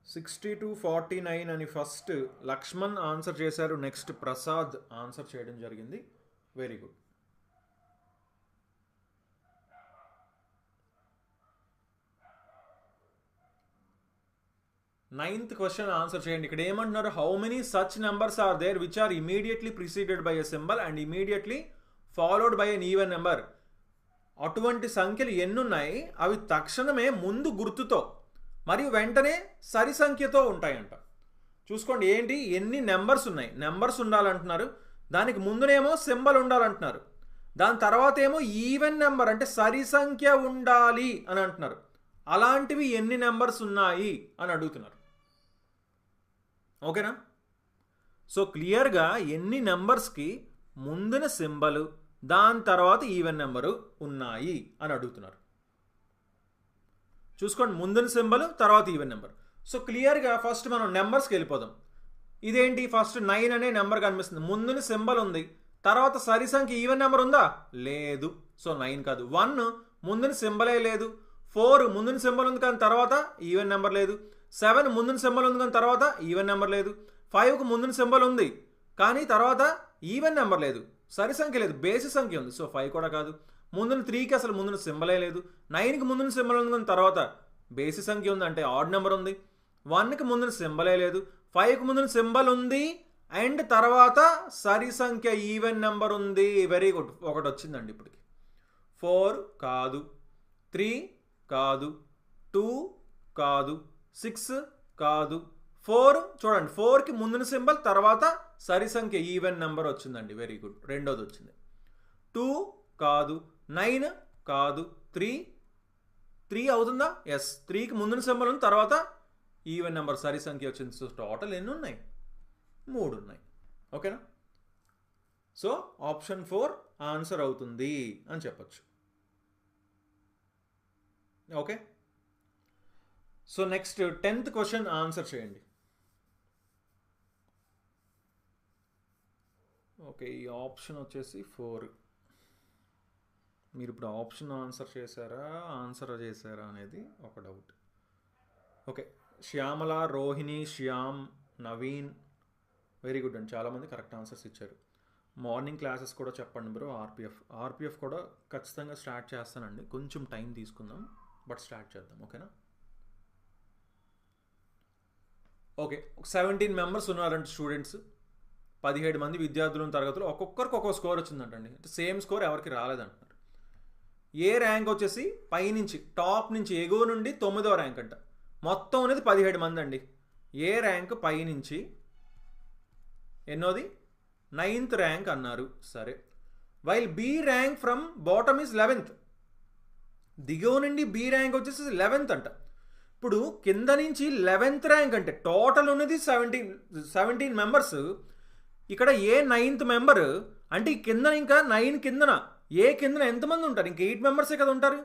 60 to 49 అని ఫస్ట్ లక్ష్మణ్ ఆన్సర్ చేశారు, నెక్స్ట్ ప్రసాద్ ఆన్సర్ చేయడం జరిగింది. Very good. Ninth question answer చేయండి. ఇక్కడ ఏమంటున్నారు? How many such numbers are there which are immediately preceded by a symbol and immediately followed by an even number. అటువంటి సంఖ్యలు ఎన్నున్నాయి, అవి తక్షణమే ముందు గుర్తుతో మరియు వెంటనే సరి సంఖ్యతో ఉంటాయంట. చూసుకోండి, ఏంటి ఎన్ని నెంబర్స్ ఉన్నాయి, నెంబర్స్ ఉండాలంటున్నారు, దానికి ముందునేమో సింబల్ ఉండాలంటున్నారు, దాని తర్వాత ఏమో ఈవెన్ నెంబర్ అంటే సరి సంఖ్య ఉండాలి అని అంటున్నారు. అలాంటివి ఎన్ని నెంబర్స్ ఉన్నాయి అని అడుగుతున్నారు. ఓకేనా? సో క్లియర్గా ఎన్ని నెంబర్స్కి ముందున సింబలు దాని తర్వాత ఈవెన్ నెంబరు ఉన్నాయి అని అడుగుతున్నారు. చూసుకోండి, ముందున సింబల్ తర్వాత ఈవెన్ నెంబర్. సో క్లియర్గా ఫస్ట్ మనం నెంబర్స్కి వెళ్ళిపోదాం. ఇదేంటి? ఫస్ట్ 9 అనే నెంబర్ కనిపిస్తుంది, ముందున సింబల్ ఉంది, తర్వాత సరి సంఖ్య ఈవెన్ నెంబర్ ఉందా? లేదు. సో 9 కాదు. 1 ముందున సింబలే లేదు. 4 ముందున సింబల్ ఉంది కానీ తర్వాత ఈవెన్ నెంబర్ లేదు. 7 ముందున సింబల్ ఉంది కానీ తర్వాత ఈవెన్ నెంబర్ లేదు. 5కు ముందున సింబల్ ఉంది కానీ తర్వాత ఈవెన్ నెంబర్ లేదు, సరి సంఖ్య లేదు, బేసి సంఖ్య ఉంది. సో 5 కూడా కాదు. ముందున 3కి అసలు ముందున సింబలే లేదు. 9కి ముందున సింబల్ ఉంది కానీ తర్వాత బేసి సంఖ్య ఉంది, అంటే ఆడ్ నెంబర్ ఉంది. 1కి ముందున సింబలే లేదు. 5కి ముందున సింబల్ ఉంది అండ్ తర్వాత సరి సంఖ్య ఈవెన్ నెంబర్ ఉంది. వెరీ గుడ్, ఒకటి వచ్చిందండి ఇప్పటికి. 4 కాదు, 3 కాదు, 2 కాదు, 6 కాదు, 4 చూడండి, 4కి ముందున సింబల్ తర్వాత సరి సంఖ్య ఈవెన్ నెంబర్ వచ్చిందండి. వెరీ గుడ్, రెండోది వచ్చింది. 2 కాదు, 9 కాదు, 3 అవుతుందా? ఎస్, 3కి ముందున సింబల్ ఉంది, తర్వాత ఈవెన్ నెంబర్ సరి సంఖ్య వచ్చింది. సో టోటల్ ఎన్ని ఉన్నాయి? 3 ఉన్నాయి. ఓకేనా? సో ఆప్షన్ 4 ఆన్సర్ అవుతుంది అని చెప్పచ్చు. Okay, so next 10th question answer చేయండి. ఓకే, ఈ ఆప్షన్ వచ్చేసి 4. మీరు ఇప్పుడు ఆప్షన్ ఆన్సర్ చేశారా అనేది ఒక doubt. Okay, Shyamala, Rohini, Shyam, Naveen, very good అండి, చాలామంది కరెక్ట్ ఆన్సర్స్ ఇచ్చారు. మార్నింగ్ క్లాసెస్ కూడా చెప్పండి బ్రో. ఆర్పిఎఫ్ కూడా ఖచ్చితంగా స్టార్ట్ చేస్తానండి, కొంచెం టైం తీసుకుందాం, బట్ స్టార్ట్ చేద్దాం. ఓకేనా? ఓకే, 17 మెంబర్స్ ఉన్నారంటే స్టూడెంట్స్, 17 మంది విద్యార్థులు తరగతిలో ఒక్కొక్కరికి ఒక్కొక్క స్కోర్ వచ్చిందంటండి. సేమ్ స్కోర్ ఎవరికి రాలేదంటున్నారు. ఏ ర్యాంక్ వచ్చేసి పైనుంచి టాప్ నుంచి ఎగువ నుండి 9వ ర్యాంక్ అంట. మొత్తం అనేది 17 మంది అండి. ఏ ర్యాంక్ పైనుంచి ఎన్నోది? 9th ర్యాంక్ అన్నారు. సరే, while B rank from bottom is 11th. దిగువ నుండి బి ర్యాంక్ వచ్చేసి 11th అంట. ఇప్పుడు కింద నుంచి 11th ర్యాంక్ అంటే టోటల్ ఉన్నది 17 మెంబర్స్. ఇక్కడ ఏ 9th మెంబర్ అంటే ఈ కింద ఇంకా 9 కిందన ఏ కిందన ఎంతమంది ఉంటారు? ఇంకా 8 మెంబర్సే కదా ఉంటారు.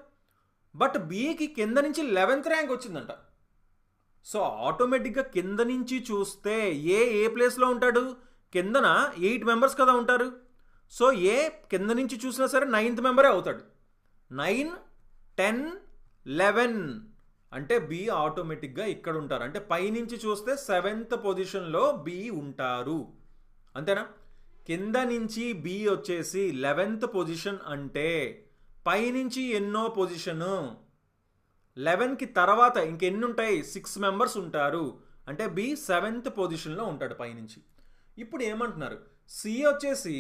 బట్ బికి కింద నుంచి 11th ర్యాంక్ వచ్చిందంట. సో ఆటోమేటిక్గా కింద నుంచి చూస్తే ఏ ప్లేస్లో ఉంటాడు? కిందన 8 మెంబర్స్ కదా ఉంటారు. సో ఏ కింద నుంచి చూసినా సరే 9th మెంబరే అవుతాడు. 9, 10, 11 అంటే బి ఆటోమేటిక్గా ఇక్కడ ఉంటారు. అంటే పైనుంచి చూస్తే 7th పొజిషన్లో బి ఉంటారు. అంతేనా? కింద నుంచి బి వచ్చేసి 11th పొజిషన్ అంటే పైనుంచి ఎన్నో పొజిషను? 11కి తర్వాత ఇంకెన్ని ఉంటాయి? 6 మెంబర్స్ ఉంటారు. అంటే బి 7th పొజిషన్లో ఉంటాడు పైనుంచి. ఇప్పుడు ఏమంటున్నారు? సి వచ్చేసి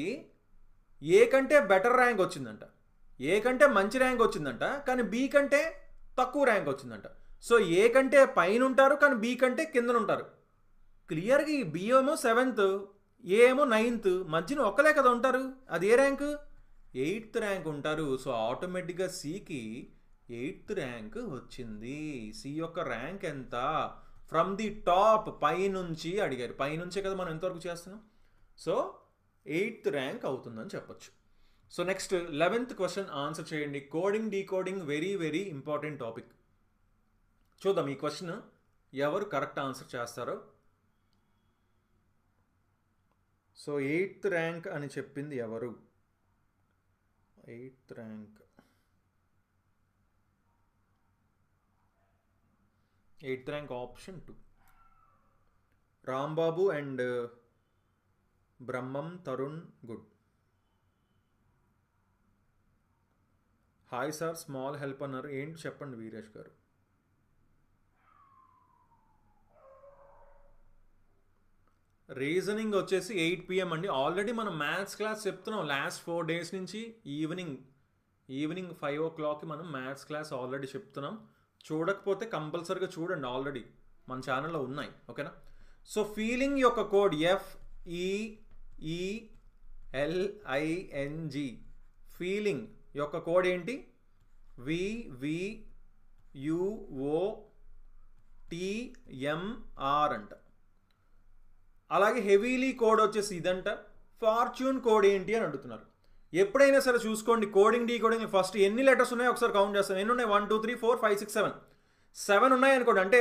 ఏ కంటే బెటర్ ర్యాంక్ వచ్చిందంట, ఏ కంటే మంచి ర్యాంక్ వచ్చిందంట, కానీ బి కంటే తక్కువ ర్యాంక్ వచ్చిందంట. సో ఏ కంటే పైన ఉంటారు, కానీ బి కంటే కిందన ఉంటారు. క్లియర్గా ఈ బి ఏమో 7th, ఏ ఏమో 9th, మధ్యన ఒక్కలే కదా ఉంటారు. అది ఏ ర్యాంక్? 8th ర్యాంక్ ఉంటారు. సో ఆటోమేటిక్గా సికి 8th ర్యాంక్ వచ్చింది. సి యొక్క ర్యాంక్ ఎంత? ఫ్రమ్ ది టాప్, పైనుంచి అడిగారు. పైనుంచే కదా మనం ఎంతవరకు చేస్తున్నాం. సో 8th ర్యాంక్ అవుతుందని చెప్పొచ్చు. So next 11th question answer చేయండి. Coding decoding very very important topic. చూద్దాం ఈ క్వశ్చన్ ఎవరు కరెక్ట్ ఆన్సర్ చేస్తారో. సో 8th ర్యాంక్ అని చెప్పింది ఎవరు? 8th rank, 8th rank option 2. Rambabu and Brahmam Tarun, good. Hi sir, small help అన్నారు. ఏంటి చెప్పండి వీరేష్ గారు. రీజనింగ్ వచ్చేసి 8 PM అండి. ఆల్రెడీ మనం మ్యాథ్స్ క్లాస్ చెప్తున్నాం లాస్ట్ 4 days నుంచి. ఈవినింగ్ 5 o'clockకి మనం మ్యాథ్స్ క్లాస్ ఆల్రెడీ చెప్తున్నాం. చూడకపోతే కంపల్సరీగా చూడండి, ఆల్రెడీ మన ఛానల్లో ఉన్నాయి. ఓకేనా? సో ఫీలింగ్ యొక్క కోడ్ FEELING. ఫీలింగ్ యొక్క కోడ్ ఏంటి? VVUOTMR అంట. అలాగే హెవీలీ కోడ్ వచ్చేసి ఇదంట. ఫార్చ్యూన్ కోడ్ ఏంటి అని అడుగుతున్నారు. ఎప్పుడైనా సరే చూసుకోండి, కోడింగ్ డీకోడింగ్ ఫస్ట్ ఎన్ని లెటర్స్ ఉన్నాయో ఒకసారి కౌంట్ చేస్తాం. ఎన్ని ఉన్నాయి? 1 2 3 4 5 6 7. 7 ఉన్నాయి అనుకోండి, అంటే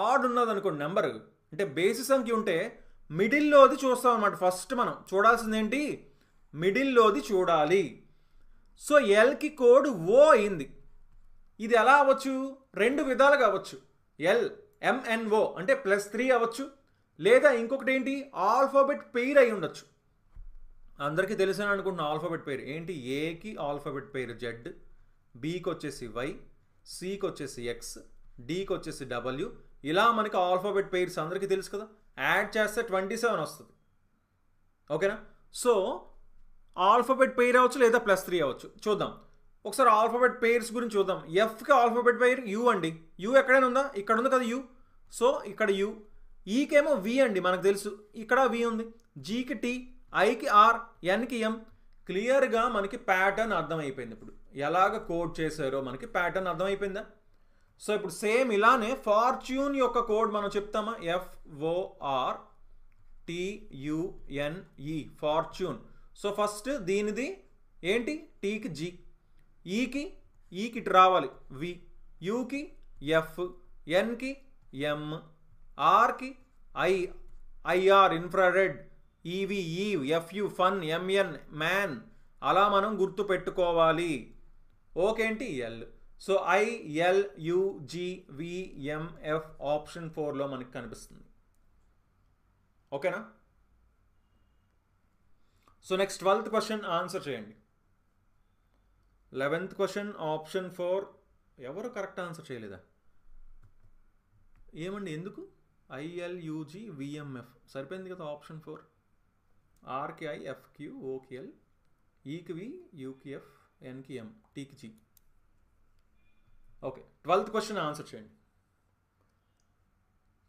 ఆడ్ ఉన్నది అనుకోండి నెంబర్, అంటే బేసి సంఖ్య ఉంటే మిడిల్లోది చూస్తాం అన్నమాట. ఫస్ట్ మనం చూడాల్సింది ఏంటి? మిడిల్లోది చూడాలి. సో ఎల్కి కోడ్ ఓ అయింది. ఇది ఎలా అవ్వచ్చు? 2 విధాలుగా అవ్వచ్చు. LMNO అంటే +3 అవ్వచ్చు, లేదా ఇంకొకటి ఏంటి? ఆల్ఫాబెట్ పెయిర్ అయి ఉండొచ్చు. అందరికీ తెలిసిన అనుకుంటున్నా ఆల్ఫాబెట్ పెయిర్ ఏంటి? ఏకి ఆల్ఫాబెట్ పెయిర్ Z, బికి వచ్చేసి Y, సికి వచ్చేసి X, డికి వచ్చేసి W. ఇలా మనకి ఆల్ఫాబెట్ పెయిర్స్ అందరికీ తెలుసు కదా. యాడ్ చేస్తే 27 వస్తుంది. ఓకేనా? సో ఆల్ఫాబెట్ పెయిర్ అవ్వచ్చు, లేదా +3 అవ్వచ్చు. చూద్దాం ఒకసారి ఆల్ఫాబెట్ పెయిర్స్ గురించి చూద్దాం. ఎఫ్కి ఆల్ఫాబెట్ పెయిర్ యూ అండి. యూ ఎక్కడైనా ఉందా? ఇక్కడ ఉంది కదా యూ. సో ఇక్కడ యూ. ఈకేమో వి అండి, మనకు తెలుసు, ఇక్కడ వి ఉంది. జీకి T, ఐకి R, ఎన్కి M, క్లియర్గా మనకి ప్యాటర్న్ అర్థమైపోయింది. ఇప్పుడు ఎలాగ కోడ్ చేశారో మనకి ప్యాటర్న్ అర్థమైపోయిందా? సో ఇప్పుడు సేమ్ ఇలానే ఫార్చ్యూన్ యొక్క కోడ్ మనం చెప్తామా? FORTUNE fortune. సో ఫస్ట్ దీనిది ఏంటి? టీకి జీ, ఈకి ఇటు రావాలి వి, యూకి ఎఫ్, ఎన్కి ఎం, ఆర్కి ఐఆర్ ఇన్ఫ్రారెడ్, ఈవి ఈవ్, ఎఫ్యు ఫన్, ఎంఎన్ మ్యాన్. అలా మనం గుర్తు పెట్టుకోవాలి. ఓకేంటి ఎల్. సో ILUGVMF ఆప్షన్ 4లో మనకి కనిపిస్తుంది. ఓకేనా? So next 12th question answer చేయండి. 11th క్వశ్చన్ ఆప్షన్ 4 ఎవరు కరెక్ట్ ఆన్సర్ చేయలేదా? ఏమండి ఎందుకు? ILUGVMF సరిపోయింది కదా ఆప్షన్ 4. ఆర్కి ఐ, ఎఫ్కి ఓకి ఎల్, ఈకి వి, యూకి ఎఫ్, ఎన్కి ఎం, టీకి G. Okay, 12th question answer చేయండి.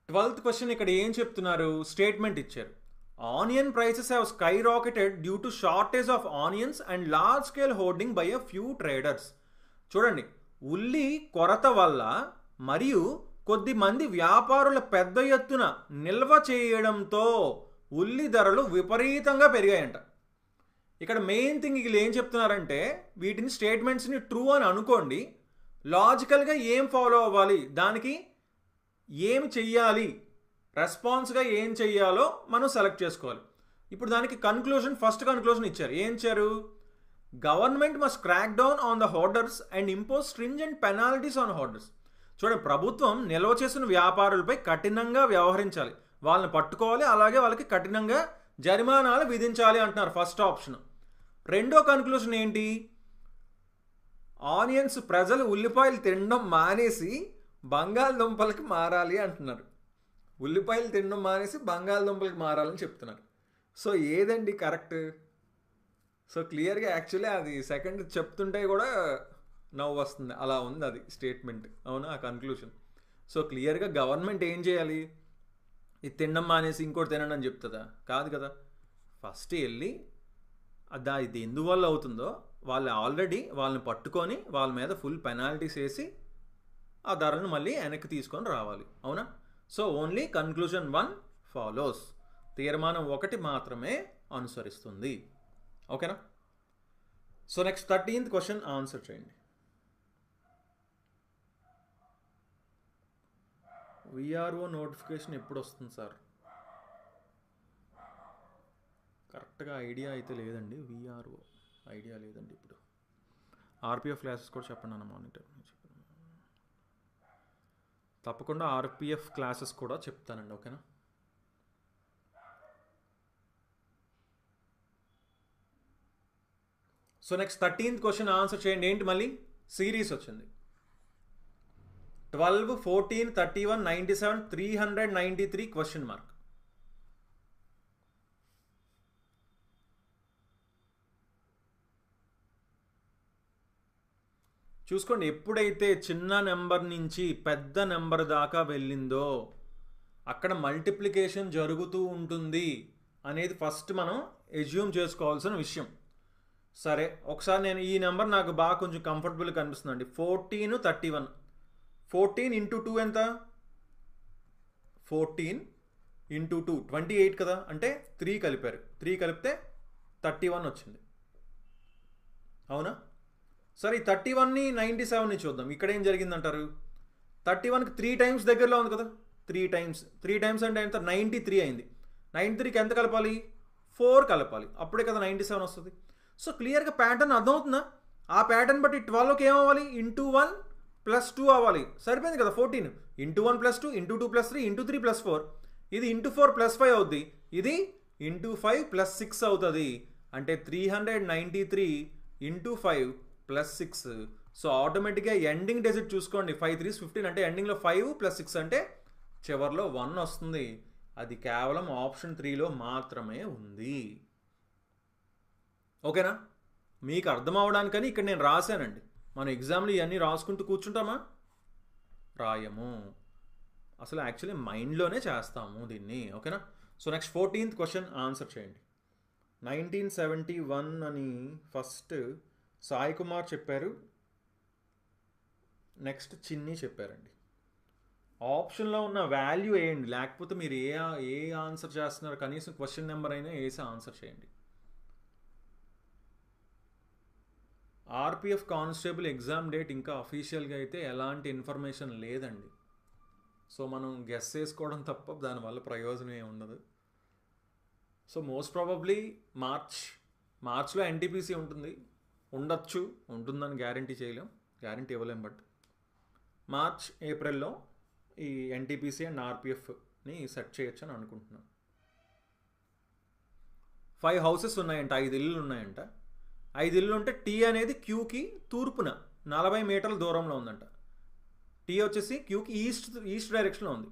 12th క్వశ్చన్ ఇక్కడ ఏం చెప్తున్నారు? స్టేట్మెంట్ ఇచ్చారు. Onion prices have sky rocketed due to shortage of onions and large scale hoarding by a few traders. చూడండి, ఉల్లి కొరత వల్ల మరియు కొద్ది మంది వ్యాపారుల పెద్ద ఎత్తున నిల్వ చేయడంతో ఉల్లి ధరలు విపరీతంగా పెరిగాయంట. ఇక్కడ మెయిన్ థింగ్ వీళ్ళు ఏం చెప్తున్నారంటే, వీటిని స్టేట్మెంట్స్ని ట్రూ అని అనుకోండి, లాజికల్గా ఏం ఫాలో అవ్వాలి, దానికి ఏమి చెయ్యాలి, రెస్పాన్స్గా ఏం చెయ్యాలో మనం సెలెక్ట్ చేసుకోవాలి. ఇప్పుడు దానికి కన్క్లూజన్, ఫస్ట్ కన్క్లూజన్ ఇచ్చారు. ఏం ఇచ్చారు? Government must crack down on the hoarders and impose stringent penalties on hoarders. చూడండి, ప్రభుత్వం నిల్వ చేసిన వ్యాపారులపై కఠినంగా వ్యవహరించాలి, వాళ్ళని పట్టుకోవాలి, అలాగే వాళ్ళకి కఠినంగా జరిమానాలు విధించాలి అంటున్నారు ఫస్ట్ ఆప్షన్. రెండో కన్క్లూజన్ ఏంటి? ఆనియన్స్, ప్రజలు ఉల్లిపాయలు తినడం మానేసి బంగాళదుంపలకి మారాలి అంటున్నారు. ఉల్లిపాయలు తినడం మానేసి బంగాళదుంపలకి మారాలని చెప్తున్నారు. సో ఏదండి కరెక్ట్? సో క్లియర్గా యాక్చువల్లీ అది సెకండ్ చెప్తుంటే కూడా నవ్వు వస్తుంది, అలా ఉంది అది స్టేట్మెంట్. అవునా? ఆ కన్క్లూషన్. సో క్లియర్గా గవర్నమెంట్ ఏం చేయాలి? ఇది తినడం మానేసి ఇంకోటి తినండి అని చెప్తుందా? కాదు కదా. ఫస్ట్ వెళ్ళి ఇది ఎందువల్ల అవుతుందో వాళ్ళు ఆల్రెడీ వాళ్ళని పట్టుకొని వాళ్ళ మీద ఫుల్ పెనాల్టీస్ వేసి ఆ ధరను మళ్ళీ వెనక్కి తీసుకొని రావాలి. అవునా? So only conclusion 1 follows. తీర్మానం 1 మాత్రమే అనుసరిస్తుంది. ఓకేనా? So next 13th question answer చేయండి. విఆర్ఓ నోటిఫికేషన్ ఎప్పుడు వస్తుంది సార్? కరెక్ట్గా ఐడియా అయితే లేదండి. విఆర్ఓ ఐడియా లేదండి. ఇప్పుడు ఆర్పిఎఫ్ క్లాసెస్ కూడా చెప్పండి అన్న మానిటర్. తప్పకుండా ఆర్పిఎఫ్ క్లాసెస్ కూడా చెప్తానండి. ఓకేనా? So next 13th question answer చేయండి. ఏంటి మళ్ళీ సిరీస్ వచ్చింది. 12, 14, 31, 97, 393 క్వశ్చన్ మార్క్. చూసుకోండి, ఎప్పుడైతే చిన్న నెంబర్ నుంచి పెద్ద నెంబర్ దాకా వెళ్ళిందో అక్కడ మల్టిప్లికేషన్ జరుగుతూ ఉంటుంది అనేది ఫస్ట్ మనం ఎజ్యూమ్ చేసుకోవాల్సిన విషయం. సరే, ఒకసారి నేను ఈ నెంబర్ నాకు బాగా కొంచెం కంఫర్టబుల్గా కనిపిస్తుందండి. 14, 31. 14 × 2 ఎంత? 14 × 2 28 కదా. అంటే 3 కలిపారు. 3 కలిపితే 31 వచ్చింది. అవునా? సరే, ఈ 31ని 97ని చూద్దాం. ఇక్కడ ఏం జరిగిందంటారు? 31కి 3 టైమ్స్ దగ్గరలో ఉంది కదా. 3 టైమ్స్ అంటే ఎంత? 93 అయింది. 93కి ఎంత కలపాలి? 4 కలపాలి. అప్పుడే కదా 97 వస్తుంది. సో క్లియర్గా ప్యాటర్న్ అర్థమవుతుందా? ఆ ప్యాటర్న్ బట్టి 12కి ఏమవ్వాలి? ×1 + 2 అవ్వాలి. సరిపోయింది కదా. 14 ×1 + 2 ×2 + 3 ×3 + 4. ఇది ×4 + 5 అవుద్ది. ఇది ×5 + 6 అవుతుంది. అంటే 393 × 5 + 6. సో ఆటోమేటిక్గా ఎండింగ్ డిజిట్ చూసుకోండి. 5 3s 15 అంటే ఎండింగ్లో 5 + 6 అంటే చివరిలో 1 వస్తుంది. అది కేవలం ఆప్షన్ 3లో మాత్రమే ఉంది. ఓకేనా? మీకు అర్థం అవడానికని ఇక్కడ నేను రాశానండి. మన ఎగ్జామ్లో ఇవన్నీ రాసుకుంటూ కూర్చుంటామా? రాయము. అసలు యాక్చువల్లీ మైండ్లోనే చేస్తాము దీన్ని. ఓకేనా? So next 14th question answer చేయండి. 1971 అని ఫస్ట్ సాయి కుమార్ చెప్పారు, నెక్స్ట్ చిన్ని చెప్పారండి. ఆప్షన్లో ఉన్న వాల్యూ వేయండి, లేకపోతే మీరు ఏ ఆన్సర్ చేస్తున్నారు కనీసం క్వశ్చన్ నెంబర్ అయినా వేసి ఆన్సర్ చేయండి. ఆర్పిఎఫ్ కానిస్టేబుల్ ఎగ్జామ్ డేట్ ఇంకా అఫీషియల్గా అయితే ఎలాంటి ఇన్ఫర్మేషన్ లేదండి. సో మనం గెస్ చేసుకోవడం తప్ప దానివల్ల ప్రయోజనం ఏమి ఉండదు. సో మోస్ట్ ప్రాబబ్లీ మార్చ్లో ఎన్టీపీసీ ఉండొచ్చు, ఉంటుందని గ్యారంటీ చేయలేం, గ్యారంటీ ఇవ్వలేం. బట్ మార్చ్ ఏప్రిల్లో ఈ ఎన్టీపీసీ అండ్ ఆర్పిఎఫ్ని సెట్ చేయొచ్చు అని అనుకుంటున్నాను. 5 హౌసెస్ ఉన్నాయంట, 5 ఇల్లులు ఉన్నాయంట. 5 ఇల్లు ఉంటే టీ అనేది క్యూకి తూర్పున 40 మీటర్ల దూరంలో ఉందంట. టీ వచ్చేసి క్యూకి ఈస్ట్ డైరెక్షన్లో ఉంది.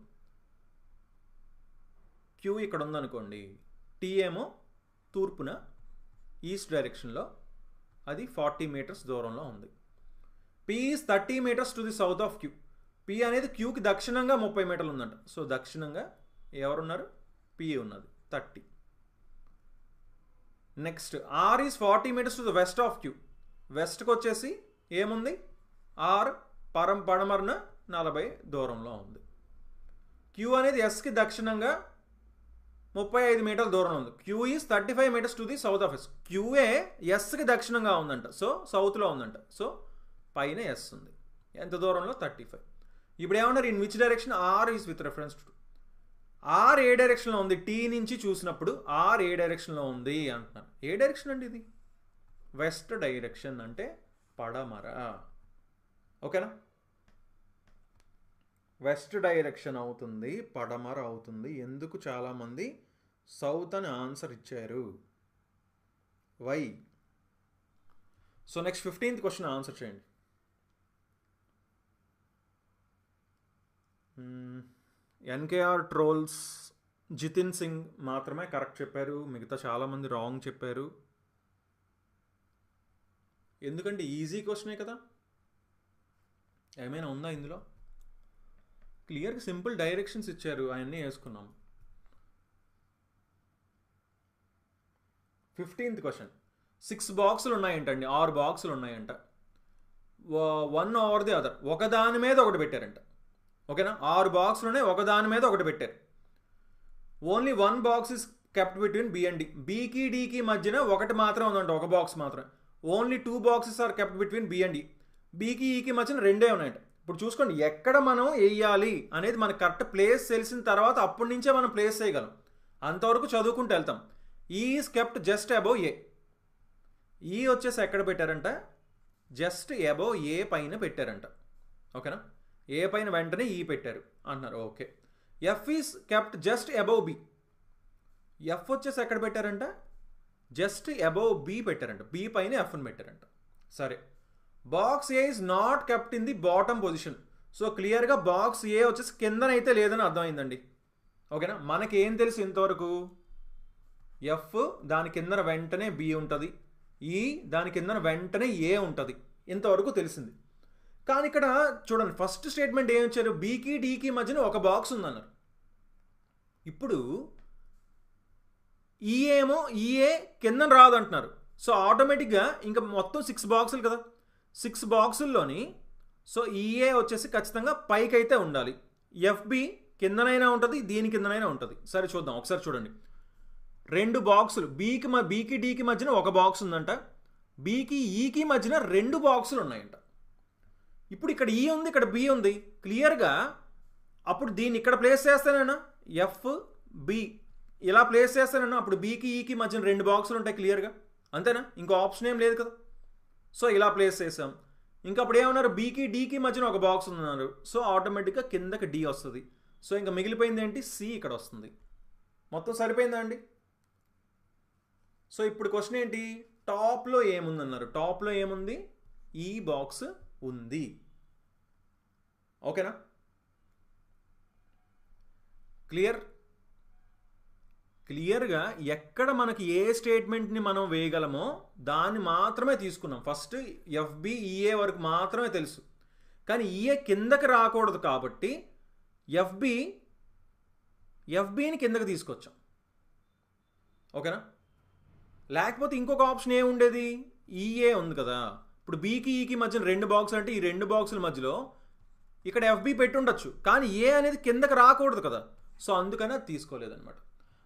క్యూ ఇక్కడ ఉందనుకోండి, టీ ఏమో తూర్పున ఈస్ట్ డైరెక్షన్లో, అది 40 మీటర్స్ దూరంలో ఉంది. P is 30 metres to the south of Q. P అనేది క్యూకి దక్షిణంగా 30 మీటర్లు ఉందంట. సో దక్షిణంగా ఎవరున్నారు? పీ ఉన్నది 30. Next R is 40 metres to the west of Q. వెస్ట్కి వచ్చేసి ఏముంది? ఆర్ పడమరన 40 దూరంలో ఉంది. క్యూ అనేది ఎస్కి దక్షిణంగా 35 మీటర్ల దూరంలో ఉంది. Q is 35 metres to the south of S. Q A ఎస్కి దక్షిణంగా ఉందంట, సో సౌత్లో ఉందంట. సో పైన ఎస్ ఉంది. ఎంత దూరంలో? 35. ఇప్పుడు ఏమన్నారు? In which direction? R is with reference to. R ఏ డైరెక్షన్లో ఉంది? టీ నుంచి చూసినప్పుడు ఆర్ ఏ డైరెక్షన్లో ఉంది అంటున్నారు. ఏ డైరెక్షన్ అండి ఇది? వెస్ట్ డైరెక్షన్, అంటే పడమర. ఓకేనా? వెస్ట్ డైరెక్షన్ అవుతుంది, పడమర అవుతుంది. ఎందుకు చాలామంది సౌత్ అని ఆన్సర్ ఇచ్చారు? Why? So next 15th question answer చేయండి. ఎన్కేఆర్ ట్రోల్స్ జితిన్ సింగ్ మాత్రమే కరెక్ట్ చెప్పారు, మిగతా చాలామంది రాంగ్ చెప్పారు. ఎందుకంటే ఈజీ క్వశ్చనే కదా, ఏమైనా ఉందా ఇందులో? క్లియర్గా సింపుల్ డైరెక్షన్స్ ఇచ్చారు, అవన్నీ వేసుకున్నాం. 15th question. 6 బాక్సులు ఉన్నాయంటండి, 6 బాక్సులు ఉన్నాయంట. 1 ఓవర్ ది అదర్, ఒకదాని మీద ఒకటి పెట్టారంట. ఓకేనా? 6 బాక్సులు ఉన్నాయి, ఒకదాని మీద ఒకటి పెట్టారు. Only 1 box is kept between B and D. బీకి డీకి మధ్యన ఒకటి మాత్రం ఉందంట, ఒక బాక్స్ మాత్రం. Only 2 boxes are kept between B and D. బీకి ఈకి మధ్యన 2 ఉన్నాయంట. ఇప్పుడు చూసుకోండి, ఎక్కడ మనం వేయాలి అనేది మనకు కరెక్ట్ ప్లేస్ తెలిసిన తర్వాత అప్పటి నుంచే మనం ప్లేస్ చేయగలం. అంతవరకు చదువుకుంటూ వెళ్తాం. ఈ ఈజ్ కెప్ట్ జస్ట్ అబౌవ్ ఏ. ఈ వచ్చేసి ఎక్కడ పెట్టారంట? జస్ట్ అబౌవ్ ఏ పైన పెట్టారంట. ఓకేనా? ఏ పైన వెంటనే ఈ పెట్టారు అంటున్నారు. Okay. F is kept just above B. F వచ్చేసి ఎక్కడ పెట్టారంట? జస్ట్ అబౌవ్ బి పెట్టారంట. బి పైన ఎఫ్ని పెట్టారంట. సరే. Box A is not kept in the bottom position. So క్లియర్గా బాక్స్ ఏ వచ్చేసి కిందనైతే లేదని అర్థమైందండి. ఓకేనా? మనకి ఏం తెలుసు ఇంతవరకు? ఎఫ్ దాని కిందన వెంటనే బి ఉంటుంది, ఈ దాని కిందన వెంటనే ఏ ఉంటుంది, ఇంతవరకు తెలిసింది. కానీ ఇక్కడ చూడండి, ఫస్ట్ స్టేట్మెంట్ ఏం ఇచ్చారు? బీకి డీకి మధ్యన ఒక బాక్స్ ఉందన్నారు. ఇప్పుడు ఏమో ఈఏ కింద రాదు అంటున్నారు. సో ఆటోమేటిక్గా ఇంకా మొత్తం 6 బాక్సులు కదా, 6 బాక్సుల్లోని సో ఈఏ వచ్చేసి ఖచ్చితంగా పైకి అయితే ఉండాలి. ఎఫ్బి కిందనైనా ఉంటుంది, దీని కిందనైనా ఉంటుంది. సరే చూద్దాం, ఒకసారి చూడండి. 2 బాక్సులు, బీకి డీకి మధ్యన ఒక బాక్స్ ఉందంట, బీకి ఈకి మధ్యన 2 బాక్సులు ఉన్నాయంట. ఇప్పుడు ఇక్కడ ఈ ఉంది, ఇక్కడ బి ఉంది. క్లియర్గా అప్పుడు దీన్ని ఇక్కడ ప్లేస్ చేస్తానన్నా, ఎఫ్ బి ఇలా ప్లేస్ చేస్తానన్నా, అప్పుడు బీకి ఈకి మధ్యన 2 బాక్సులు ఉంటాయి క్లియర్గా. అంతేనా? ఇంకో ఆప్షన్ ఏం లేదు కదా. సో ఇలా ప్లేస్ చేసాం. ఇంకా అప్పుడు ఏమన్నారు? బీకి డీకి మధ్యన ఒక బాక్స్ ఉన్నారు. సో ఆటోమేటిక్గా కిందకి డి వస్తుంది. సో ఇంకా మిగిలిపోయింది ఏంటి? సి ఇక్కడ వస్తుంది. మొత్తం సరిపోయిందా అండి? సో ఇప్పుడు క్వశ్చన్ ఏంటి? టాప్లో ఏముందన్నారు? టాప్లో ఏముంది? ఈ బాక్స్ ఉంది. ఓకేనా? క్లియర్గా ఎక్కడ మనకి ఏ స్టేట్మెంట్ని మనం వేయగలమో దాన్ని మాత్రమే తీసుకున్నాం. ఫస్ట్ ఎఫ్బి ఈఏ వరకు మాత్రమే తెలుసు, కానీ ఈఏ కిందకి రాకూడదు కాబట్టి ఎఫ్బిని కిందకి తీసుకొచ్చాం. ఓకేనా? లేకపోతే ఇంకొక ఆప్షన్ ఏముండేది, ఈఏ ఉంది కదా. ఇప్పుడు బీకి ఈకి మధ్యన 2 బాక్సులు అంటే ఈ 2 బాక్సుల మధ్యలో ఇక్కడ ఎఫ్బి పెట్టి ఉండొచ్చు, కానీ ఏ అనేది కిందకి రాకూడదు కదా. సో అందుకని అది తీసుకోలేదన్నమాట.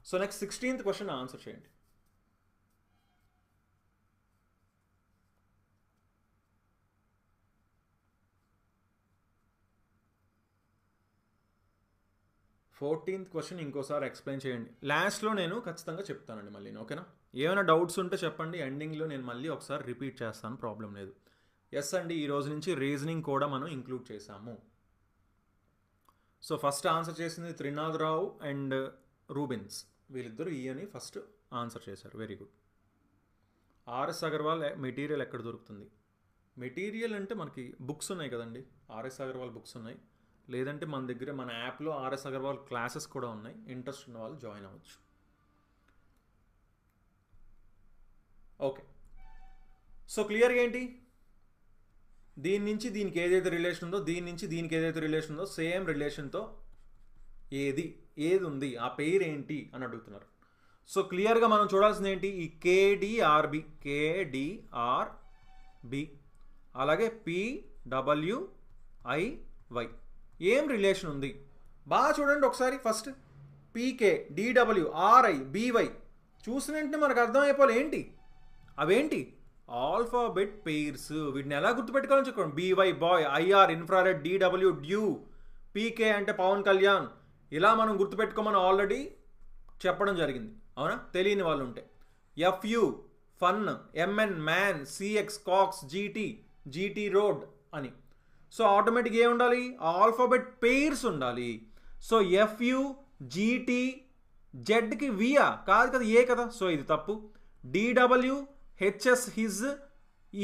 So next 16th question answer చేయండి. ఫోర్టీన్త్ క్వశ్చన్ ఇంకోసారి ఎక్స్ప్లెయిన్ చేయండి. లాస్ట్లో నేను ఖచ్చితంగా చెప్తానండి మళ్ళీ, ఓకేనా. ఏమైనా డౌట్స్ ఉంటే చెప్పండి, ఎండింగ్లో నేను మళ్ళీ ఒకసారి రిపీట్ చేస్తాను, ప్రాబ్లం లేదు. ఎస్ అండి, ఈ రోజు నుంచి రీజనింగ్ కూడా మనం ఇంక్లూడ్ చేసాము. సో ఫస్ట్ ఆన్సర్ చేసింది త్రినాథరావు అండ్ రూబిన్స్, వీళ్ళిద్దరూ ఈ అని ఫస్ట్ ఆన్సర్ చేశారు. Very good. RS Agarwal material ఎక్కడ దొరుకుతుంది? మెటీరియల్ అంటే మనకి బుక్స్ ఉన్నాయి కదండి, ఆర్ఎస్ అగర్వాల్ బుక్స్ ఉన్నాయి. లేదంటే మన దగ్గర మన యాప్లో ఆర్ఎస్ అగర్వాల్ క్లాసెస్ కూడా ఉన్నాయి, ఇంట్రెస్ట్ ఉన్న వాళ్ళు జాయిన్ అవ్వచ్చు. ఓకే, సో క్లియర్గా ఏంటి, దీని నుంచి దీనికి ఏదైతే రిలేషన్ ఉందో, దీని నుంచి దీనికి ఏదైతే రిలేషన్ ఉందో, సేమ్ రిలేషన్తో ఏది ఉంది, ఆ పేరు ఏంటి అని అడుగుతున్నారు. సో క్లియర్గా మనం చూడాల్సింది ఏంటి, ఈ కేడిఆర్బి, అలాగే పిడబ్ల్యూఐవై ఏం రిలేషన్ ఉంది బాగా చూడండి ఒకసారి. ఫస్ట్ పీకే డిడబ్ల్యూఆర్ఐ బివై చూసిన వెంటనే మనకు అర్థమైపోవాలి ఏంటి, అవేంటి ఆల్ఫాబెట్ పెయిర్స్. వీటిని ఎలా గుర్తుపెట్టుకోవాలని చెప్పండి. B Y boy, I R infrared, D W dew, P K అంటే పవన్ కళ్యాణ్. ఇలా మనం గుర్తుపెట్టుకోమని ఆల్రెడీ చెప్పడం జరిగింది, అవునా, తెలియని వాళ్ళు ఉంటే. FU fun, MN man, CX cox, GT road అని. సో ఆటోమేటిక్గా ఏం ఉండాలి, ఆల్ఫాబెట్ పెయిర్స్ ఉండాలి. సో ఎఫ్యు జీటీ, జెడ్కి వియా కాదు కదా, ఏ కదా, సో ఇది తప్పు. DW HS his,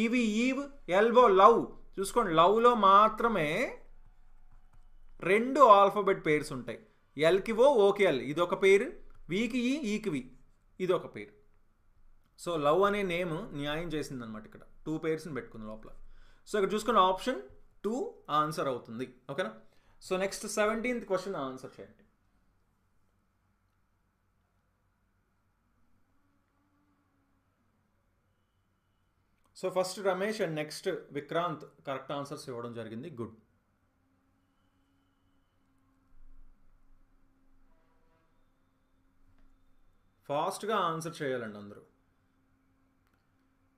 EV eve, elbow love. చూసుకోండి, లవ్లో మాత్రమే 2 ఆల్ఫాబెట్ పెయిర్స్ ఉంటాయి. ఎల్కి ఓ, ఓకే ఎల్, ఇదొక పేరు. వీకి ఈకి వి, ఇదొక పేరు. సో లవ్ అనే నేమ్ న్యాయం చేసిందనమాట. ఇక్కడ 2 పేర్స్ని పెట్టుకుంది లోపల. సో ఇక్కడ చూసుకున్న ఆప్షన్ 2 ఆన్సర్ అవుతుంది, ఓకేనా. So next 17th question answer చేయండి. So first Ramesh and next Vikrant correct answers ఇవ్వడం జరిగింది, గుడ్. ఫాస్ట్గా ఆన్సర్ చేయాలండి అందరూ.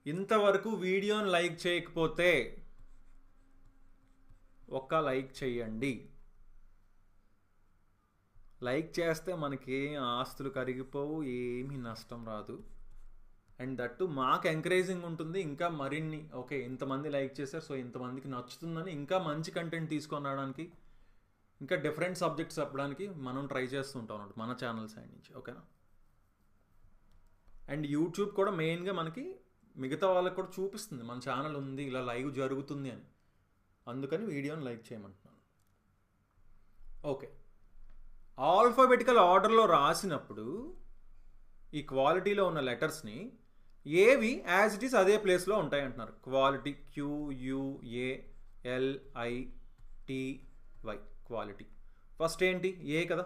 ఇంతవరకు వీడియోని లైక్ చేయకపోతే ఒక్క లైక్ చేయండి. లైక్ చేస్తే మనకి ఆస్తులు కరిగిపోవు, ఏమీ నష్టం రాదు. అండ్ దట్టు మాకు ఎంకరేజింగ్ ఉంటుంది, ఇంకా మరిన్ని ఓకే ఇంతమంది లైక్ చేశారు, సో ఇంతమందికి నచ్చుతుందని ఇంకా మంచి కంటెంట్ తీసుకొని రావడానికి, ఇంకా డిఫరెంట్ సబ్జెక్ట్స్ చెప్పడానికి మనం ట్రై చేస్తూ ఉంటాం అన్నమాట మన ఛానల్ సైడ్ నుంచి, ఓకేనా. అండ్ యూట్యూబ్ కూడా మెయిన్గా మనకి మిగతా వాళ్ళకి కూడా చూపిస్తుంది మన ఛానల్ ఉంది, ఇలా లైవ్ జరుగుతుంది అని. అందుకని వీడియోని లైక్ చేయమంటున్నాను. ఓకే, ఆల్ఫాబెటికల్ ఆర్డర్లో రాసినప్పుడు ఈ క్వాలిటీలో ఉన్న లెటర్స్ని ఏవి యాజ్ ఇట్ ఈస్ అదే ప్లేస్లో ఉంటాయి అంటున్నారు. Quality, QUALITY, quality. ఫస్ట్ ఏంటి, ఏ కదా,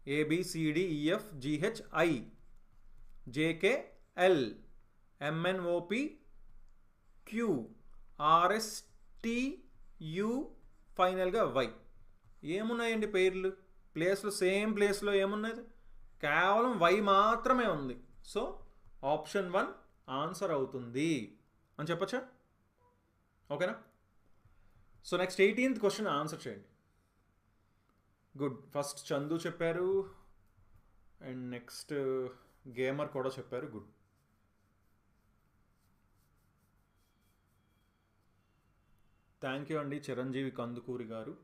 ABCDEF GHI, JKL, MNOPQ, RSTU, ఫైనల్గా Y. ఏమున్నాయండి పేర్లు ప్లేస్లో, సేమ్ ప్లేస్లో ఏమున్నది, కేవలం Y మాత్రమే ఉంది. సో ఆప్షన్ 1 ఆన్సర్ అవుతుంది అని చెప్పచ్చా, ఓకేనా. So next 18th question answer చేయండి. గుడ్, ఫస్ట్ చందు చెప్పారు అండ్ నెక్స్ట్ గేమర్ కూడా చెప్పారు, గుడ్. థ్యాంక్ యూ అండి చిరంజీవి కందుకూరి గారు.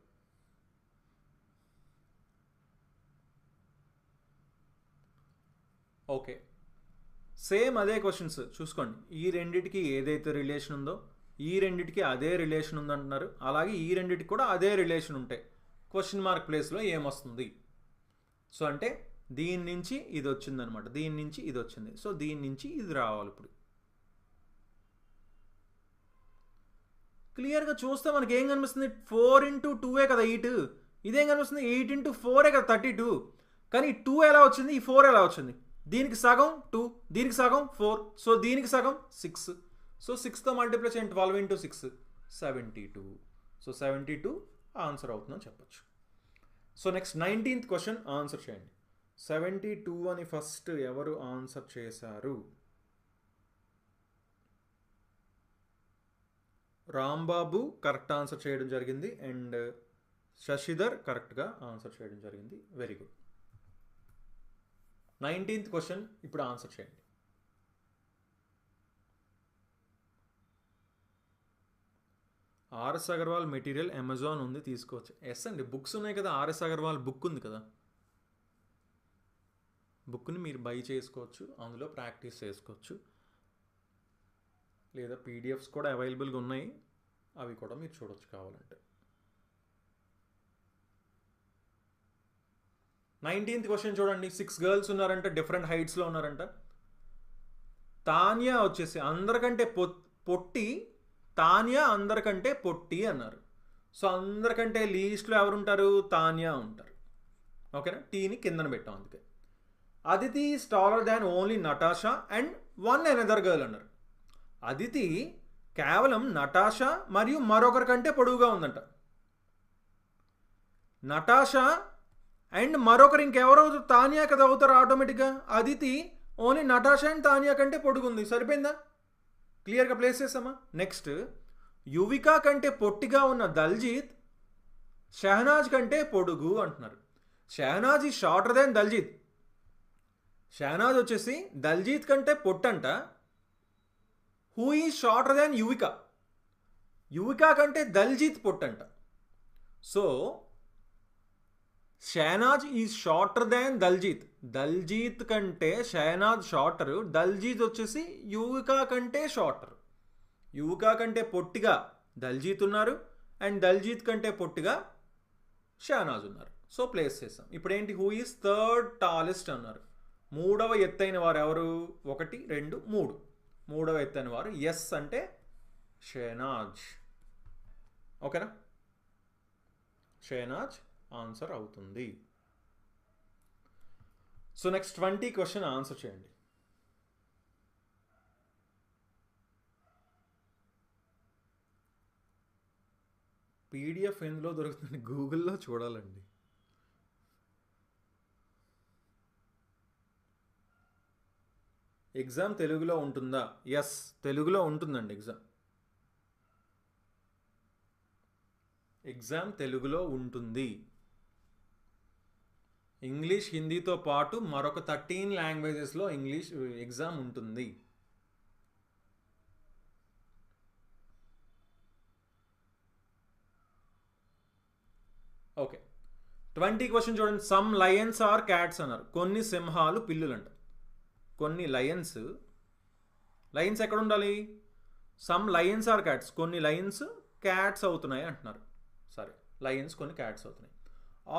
ఓకే, సేమ్ అదే క్వశ్చన్స్ చూసుకోండి. ఈ రెండిటికి ఏదైతే రిలేషన్ ఉందో ఈ రెండిటికి అదే రిలేషన్ ఉందంటున్నారు. అలాగే ఈ రెండిటికి కూడా అదే రిలేషన్ ఉంటాయి. క్వశ్చన్ మార్క్ ప్లేస్లో ఏమొస్తుంది, సో అంటే దీని నుంచి ఇది వచ్చిందనమాట, దీని నుంచి ఇది వచ్చింది, సో దీని నుంచి ఇది రావాలి. ఇప్పుడు క్లియర్గా చూస్తే మనకి ఏం కనిపిస్తుంది, 4 into 2 కదా 8, ఇదేం కనిపిస్తుంది 8 into 4 కదా 32. కానీ 2 ఎలా వచ్చింది, ఈ 4 ఎలా వచ్చింది, దీనికి సగం 2, దీనికి సగం 4, సో దీనికి సగం 6. సో 6తో మల్టిప్లై చేయండి, 12 into 6 72. సో 72 ఆన్సర్ అవుతుందని చెప్పచ్చు. So next 19th question answer చేయండి. 72 అని ఫస్ట్ ఎవరు ఆన్సర్ చేశారు? రాంబాబు కరెక్ట్ ఆన్సర్ చేయడం జరిగింది అండ్ శశిధర్ కరెక్ట్గా ఆన్సర్ చేయడం జరిగింది. Very good. 19th క్వశ్చన్ ఇప్పుడు ఆన్సర్ చేయండి. ఆర్ఎస్ అగర్వాల్ మెటీరియల్ అమెజాన్ ఉంది, తీసుకోవచ్చు. ఎస్ అండి, బుక్స్ ఉన్నాయి కదా, ఆర్ఎస్ అగర్వాల్ బుక్ ఉంది కదా, బుక్ని మీరు బై చేసుకోవచ్చు, అందులో ప్రాక్టీస్ చేసుకోవచ్చు. లేదా పీడిఎఫ్స్ కూడా అవైలబుల్గా ఉన్నాయి, అవి కూడా మీరు చూడొచ్చు కావాలంటే. 19th క్వశ్చన్ చూడండి. 6 గర్ల్స్ ఉన్నారంట, డిఫరెంట్ హైట్స్లో ఉన్నారంట. తాన్యా వచ్చేసి అందరికంటే పొట్టి, తాన్యా అందరికంటే పొట్టి అన్నారు. సో అందరికంటే లీస్ట్లో ఎవరుంటారు? తాన్యా ఉంటారు. ఓకేనా, టీని కిందన పెట్టాం అందుకే. Aditi is taller than only Natasha and one another girl అన్నారు. అదితి కేవలం నటాషా మరియు మరొకరి కంటే పొడవుగా ఉందంట. నటాషా అండ్ మరొకరు ఇంకెవరు అవుతారు? తానియా కదా అవుతారు ఆటోమేటిక్గా. అదితి ఓన్లీ నటాషా అండ్ తానియా కంటే పొడుగుంది, సరిపోయిందా? క్లియర్గా ప్లేస్ చేసామా? నెక్స్ట్, యువికా కంటే పొట్టిగా ఉన్న దల్జీత్ షహనాజ్ కంటే పొడుగు అంటున్నారు. షహనాజ్ ఈ షార్టర్ దాన్ దల్జీత్. షహనాజ్ వచ్చేసి దల్జీత్ కంటే పొట్టంట. Who is shorter than Yuvika? Yuvika కంటే దల్జీత్ పొట్టంట. So Shahnaz is shorter than Daljeet. Daljeet కంటే షహనాజ్ షార్టరు, దల్జీత్ వచ్చేసి యువికా కంటే షార్టర్. యువికా కంటే పొట్టిగా దల్జీత్ ఉన్నారు అండ్ దల్జీత్ కంటే పొట్టిగా షహనాజ్ ఉన్నారు. సో ప్లేస్ చేసాం. ఇప్పుడు ఏంటి? హూ ఈజ్ థర్డ్ టాలెస్ట్ అన్నారు. మూడవ ఎత్తైన వారు ఎవరు? 1, 2, 3. మూడవ ఎత్తైన వారు ఎస్ అంటే షహనాజ్. ఓకేనా, షహనాజ్ ఆన్సర్ అవుతుంది. సో నెక్స్ట్ 20 క్వశ్చన్ ఆన్సర్ చేయండి. పీడిఎఫ్ ఎందులో దొరుకుతుంది? గూగుల్లో చూడాలండి. ఎగ్జామ్ తెలుగులో ఉంటుందా? ఎస్, తెలుగులో ఉంటుందండి ఎగ్జామ్ తెలుగులో ఉంటుంది. ఇంగ్లీష్, హిందీతో పాటు మరొక 13 లాంగ్వేజెస్లో ఇంగ్లీష్ ఎగ్జామ్ ఉంటుంది. ఓకే, 20 క్వశ్చన్ చూడండి. సమ్ లయన్స్ ఆర్ క్యాట్స్ అన్నారు. కొన్ని సింహాలు పిల్లులంట. కొన్ని లయన్స్ ఎక్కడ ఉండాలి? Some lions are cats. కొన్ని లయన్స్ క్యాట్స్ అవుతున్నాయి అంటున్నారు. సరే, లయన్స్ కొన్ని క్యాట్స్ అవుతున్నాయి.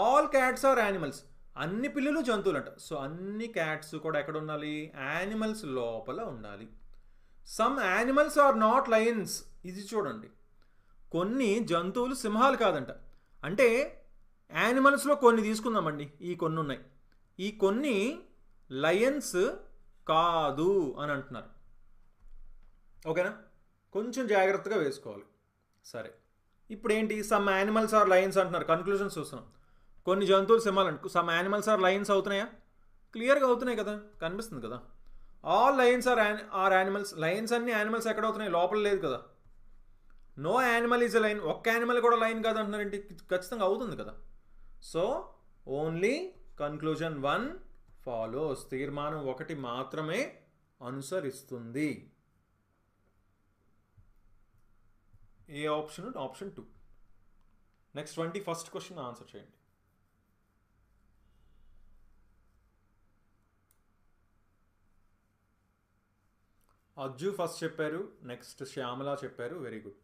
All cats are animals. అన్ని పిల్లులు జంతువులు అంట. సో అన్ని క్యాట్స్ కూడా ఎక్కడ ఉండాలి? యానిమల్స్ లోపల ఉండాలి. Some animals are not lions. ఇది చూడండి, కొన్ని జంతువులు సింహాలు కాదంట. అంటే యానిమల్స్లో కొన్ని తీసుకుందామండి, ఈ కొన్ని ఉన్నాయి. ఈ కొన్ని లయన్స్ కాదు అని అంటున్నారు. ఓకేనా, కొంచెం జాగ్రత్తగా వేసుకోవాలి. సరే, ఇప్పుడు ఏంటి? సమ్ యానిమల్స్ ఆర్ లయన్స్ అంటున్నారు. కన్క్లూజన్స్ చూస్తున్నాం. కొన్ని జంతువులు సింహాలు అంటు సమ్ యానిమల్స్ ఆర్ లయన్స్ అవుతున్నాయా? క్లియర్గా అవుతున్నాయి కదా, కనిపిస్తుంది కదా. All lions are animals. Lions అన్ని యానిమల్స్ ఎక్కడ అవుతున్నాయి? లోపల లేదు కదా. No animal is a lion. ఒక్క యానిమల్ కూడా లైన్ కాదు అంటున్నారేంటి? ఖచ్చితంగా అవుతుంది కదా. So only conclusion 1 follows. తీర్మానం 1 మాత్రమే అనుసరిస్తుంది. ఏ ఆప్షన్? Option 2. Next 21st question answer చేయండి. అజ్జు ఫస్ట్ చెప్పారు, నెక్స్ట్ శ్యామల చెప్పారు. Very good.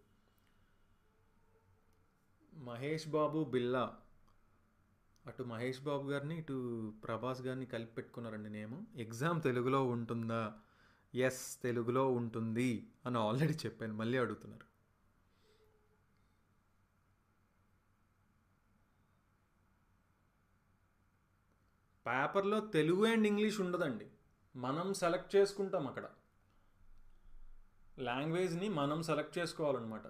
మహేష్ బాబు బిల్లా. అటు మహేష్ బాబు గారిని ఇటు ప్రభాస్ గారిని కలిపి పెట్టుకున్నారండి నేమ్. ఎగ్జామ్ తెలుగులో ఉంటుందా? ఎస్, తెలుగులో ఉంటుంది అని ఆల్రెడీ చెప్పాను, మళ్ళీ అడుగుతున్నారు. పేపర్లో తెలుగు అండ్ ఇంగ్లీష్ ఉండదండి. మనం సెలెక్ట్ చేసుకుంటాం అక్కడ, లాంగ్వేజ్ని మనం సెలెక్ట్ చేసుకోవాలన్నమాట.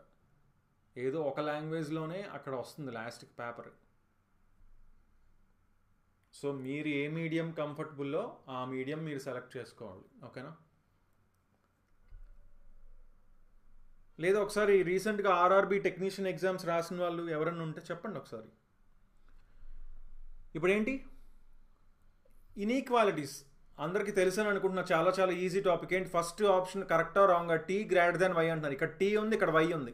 ఏదో ఒక లాంగ్వేజ్లోనే అక్కడ వస్తుంది లాస్ట్కి పేపర్. సో మీరు ఏ మీడియం కంఫర్టబుల్లో ఆ మీడియం మీరు సెలెక్ట్ చేసుకోవాలి. ఓకేనా? లేదా ఒకసారి రీసెంట్గా ఆర్ఆర్బీ టెక్నీషియన్ ఎగ్జామ్స్ రాసిన వాళ్ళు ఎవరన్నా ఉంటే చెప్పండి ఒకసారి. ఇప్పుడు ఏంటి, ఇన్ఈక్వాలిటీస్ అందరికీ తెలుసని అనుకుంటున్నా. చాలా చాలా ఈజీ టాపిక్. ఏంటి ఫస్ట్ ఆప్షన్ కరెక్టా రాంగా? టీ గ్రేటర్ దాన్ వై అంటున్నారు. ఇక్కడ టీ ఉంది, ఇక్కడ వై ఉంది.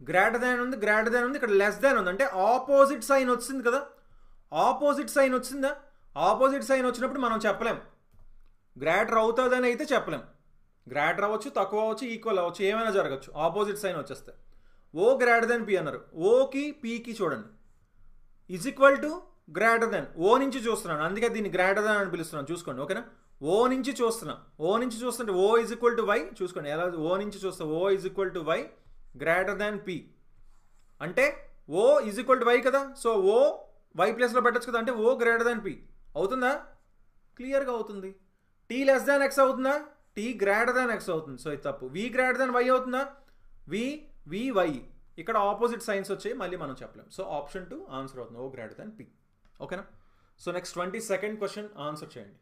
గ్రేటర్ దాన్ ఉంది, గ్రేటర్ దాన్ ఉంది, ఇక్కడ లెస్ దాన్ ఉంది. అంటే ఆపోజిట్ సైన్ వచ్చింది కదా. ఆపోజిట్ సైన్ వచ్చిందా? ఆపోజిట్ సైన్ వచ్చినప్పుడు మనం చెప్పలేం గ్రేటర్ అవుతుందని అయితే చెప్పలేం. గ్రేటర్ అవ్వచ్చు, తక్కువ అవ్వచ్చు, ఈక్వల్ అవ్వచ్చు, ఏమైనా జరగచ్చు ఆపోజిట్ సైన్ వచ్చేస్తే. ఓ గ్రేటర్ దాన్ పి అన్నారు. ఓకి పీకి చూడండి is equal to greater than. O నుంచి చూస్తున్నాను, అందుకే దీన్ని గ్రేటర్ దాన్ అని పిలుస్తున్నాను. చూసుకోండి. ఓకేనా? ఓ నుంచి చూస్తున్నా. ఓ నుంచి చూస్తుంటే O is equal to Y. చూసుకోండి ఎలా ఓ నుంచి చూస్తా. O is equal to Y greater than P అంటే O is equal to Y కదా. సో ఓ వై ప్లేస్లో పెట్టచ్చు కదా. అంటే ఓ గ్రేటర్ దాన్ పి అవుతుందా? క్లియర్గా అవుతుంది. టీ లెస్ దాన్ ఎక్స్ అవుతుందా? టీ గ్రేటర్ దాన్ ఎక్స్ అవుతుంది. సో ఇది తప్పు. వి గ్రేటర్ దాన్ వై అవుతుందా? V Y. ఇక్కడ ఆపోజిట్ సైన్స్ వచ్చాయి, మళ్ళీ మనం చెప్పలేం. సో ఆప్షన్ 2 ఆన్సర్ అవుతుంది. ఓ గ్రేటర్ దాన్ పి. ఓకేనా? So next 22nd question answer చేయండి.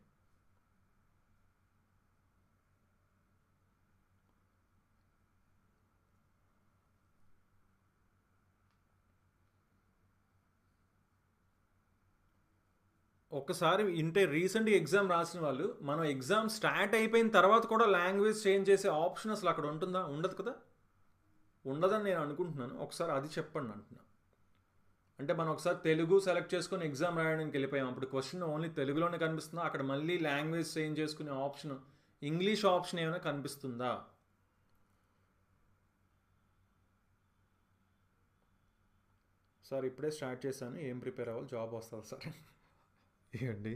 ఒక్కసారి ఇంటే రీసెంట్ ఎగ్జామ్ రాసిన వాళ్ళు, మనం ఎగ్జామ్ స్టార్ట్ అయిపోయిన తర్వాత కూడా లాంగ్వేజ్ చేంజ్ చేసే ఆప్షన్ అసలు అక్కడ ఉంటుందా? ఉండదు కదా. ఉండదని నేను అనుకుంటున్నాను. ఒకసారి అది చెప్పండి అంటున్నా. అంటే మనం ఒకసారి తెలుగు సెలెక్ట్ చేసుకుని ఎగ్జామ్ రాయడానికి వెళ్ళిపోయాం. అప్పుడు క్వశ్చన్ ఓన్లీ తెలుగులోనే కనిపిస్తుందా? అక్కడ మళ్ళీ లాంగ్వేజ్ చేంజ్ చేసుకునే ఆప్షన్, ఇంగ్లీష్ ఆప్షన్ ఏమైనా కనిపిస్తుందా? సార్ ఇప్పుడే స్టార్ట్ చేశాను, ఏం ప్రిపేర్ అవ్వాలి, జాబ్ వస్తుంది సార్. ఏమండి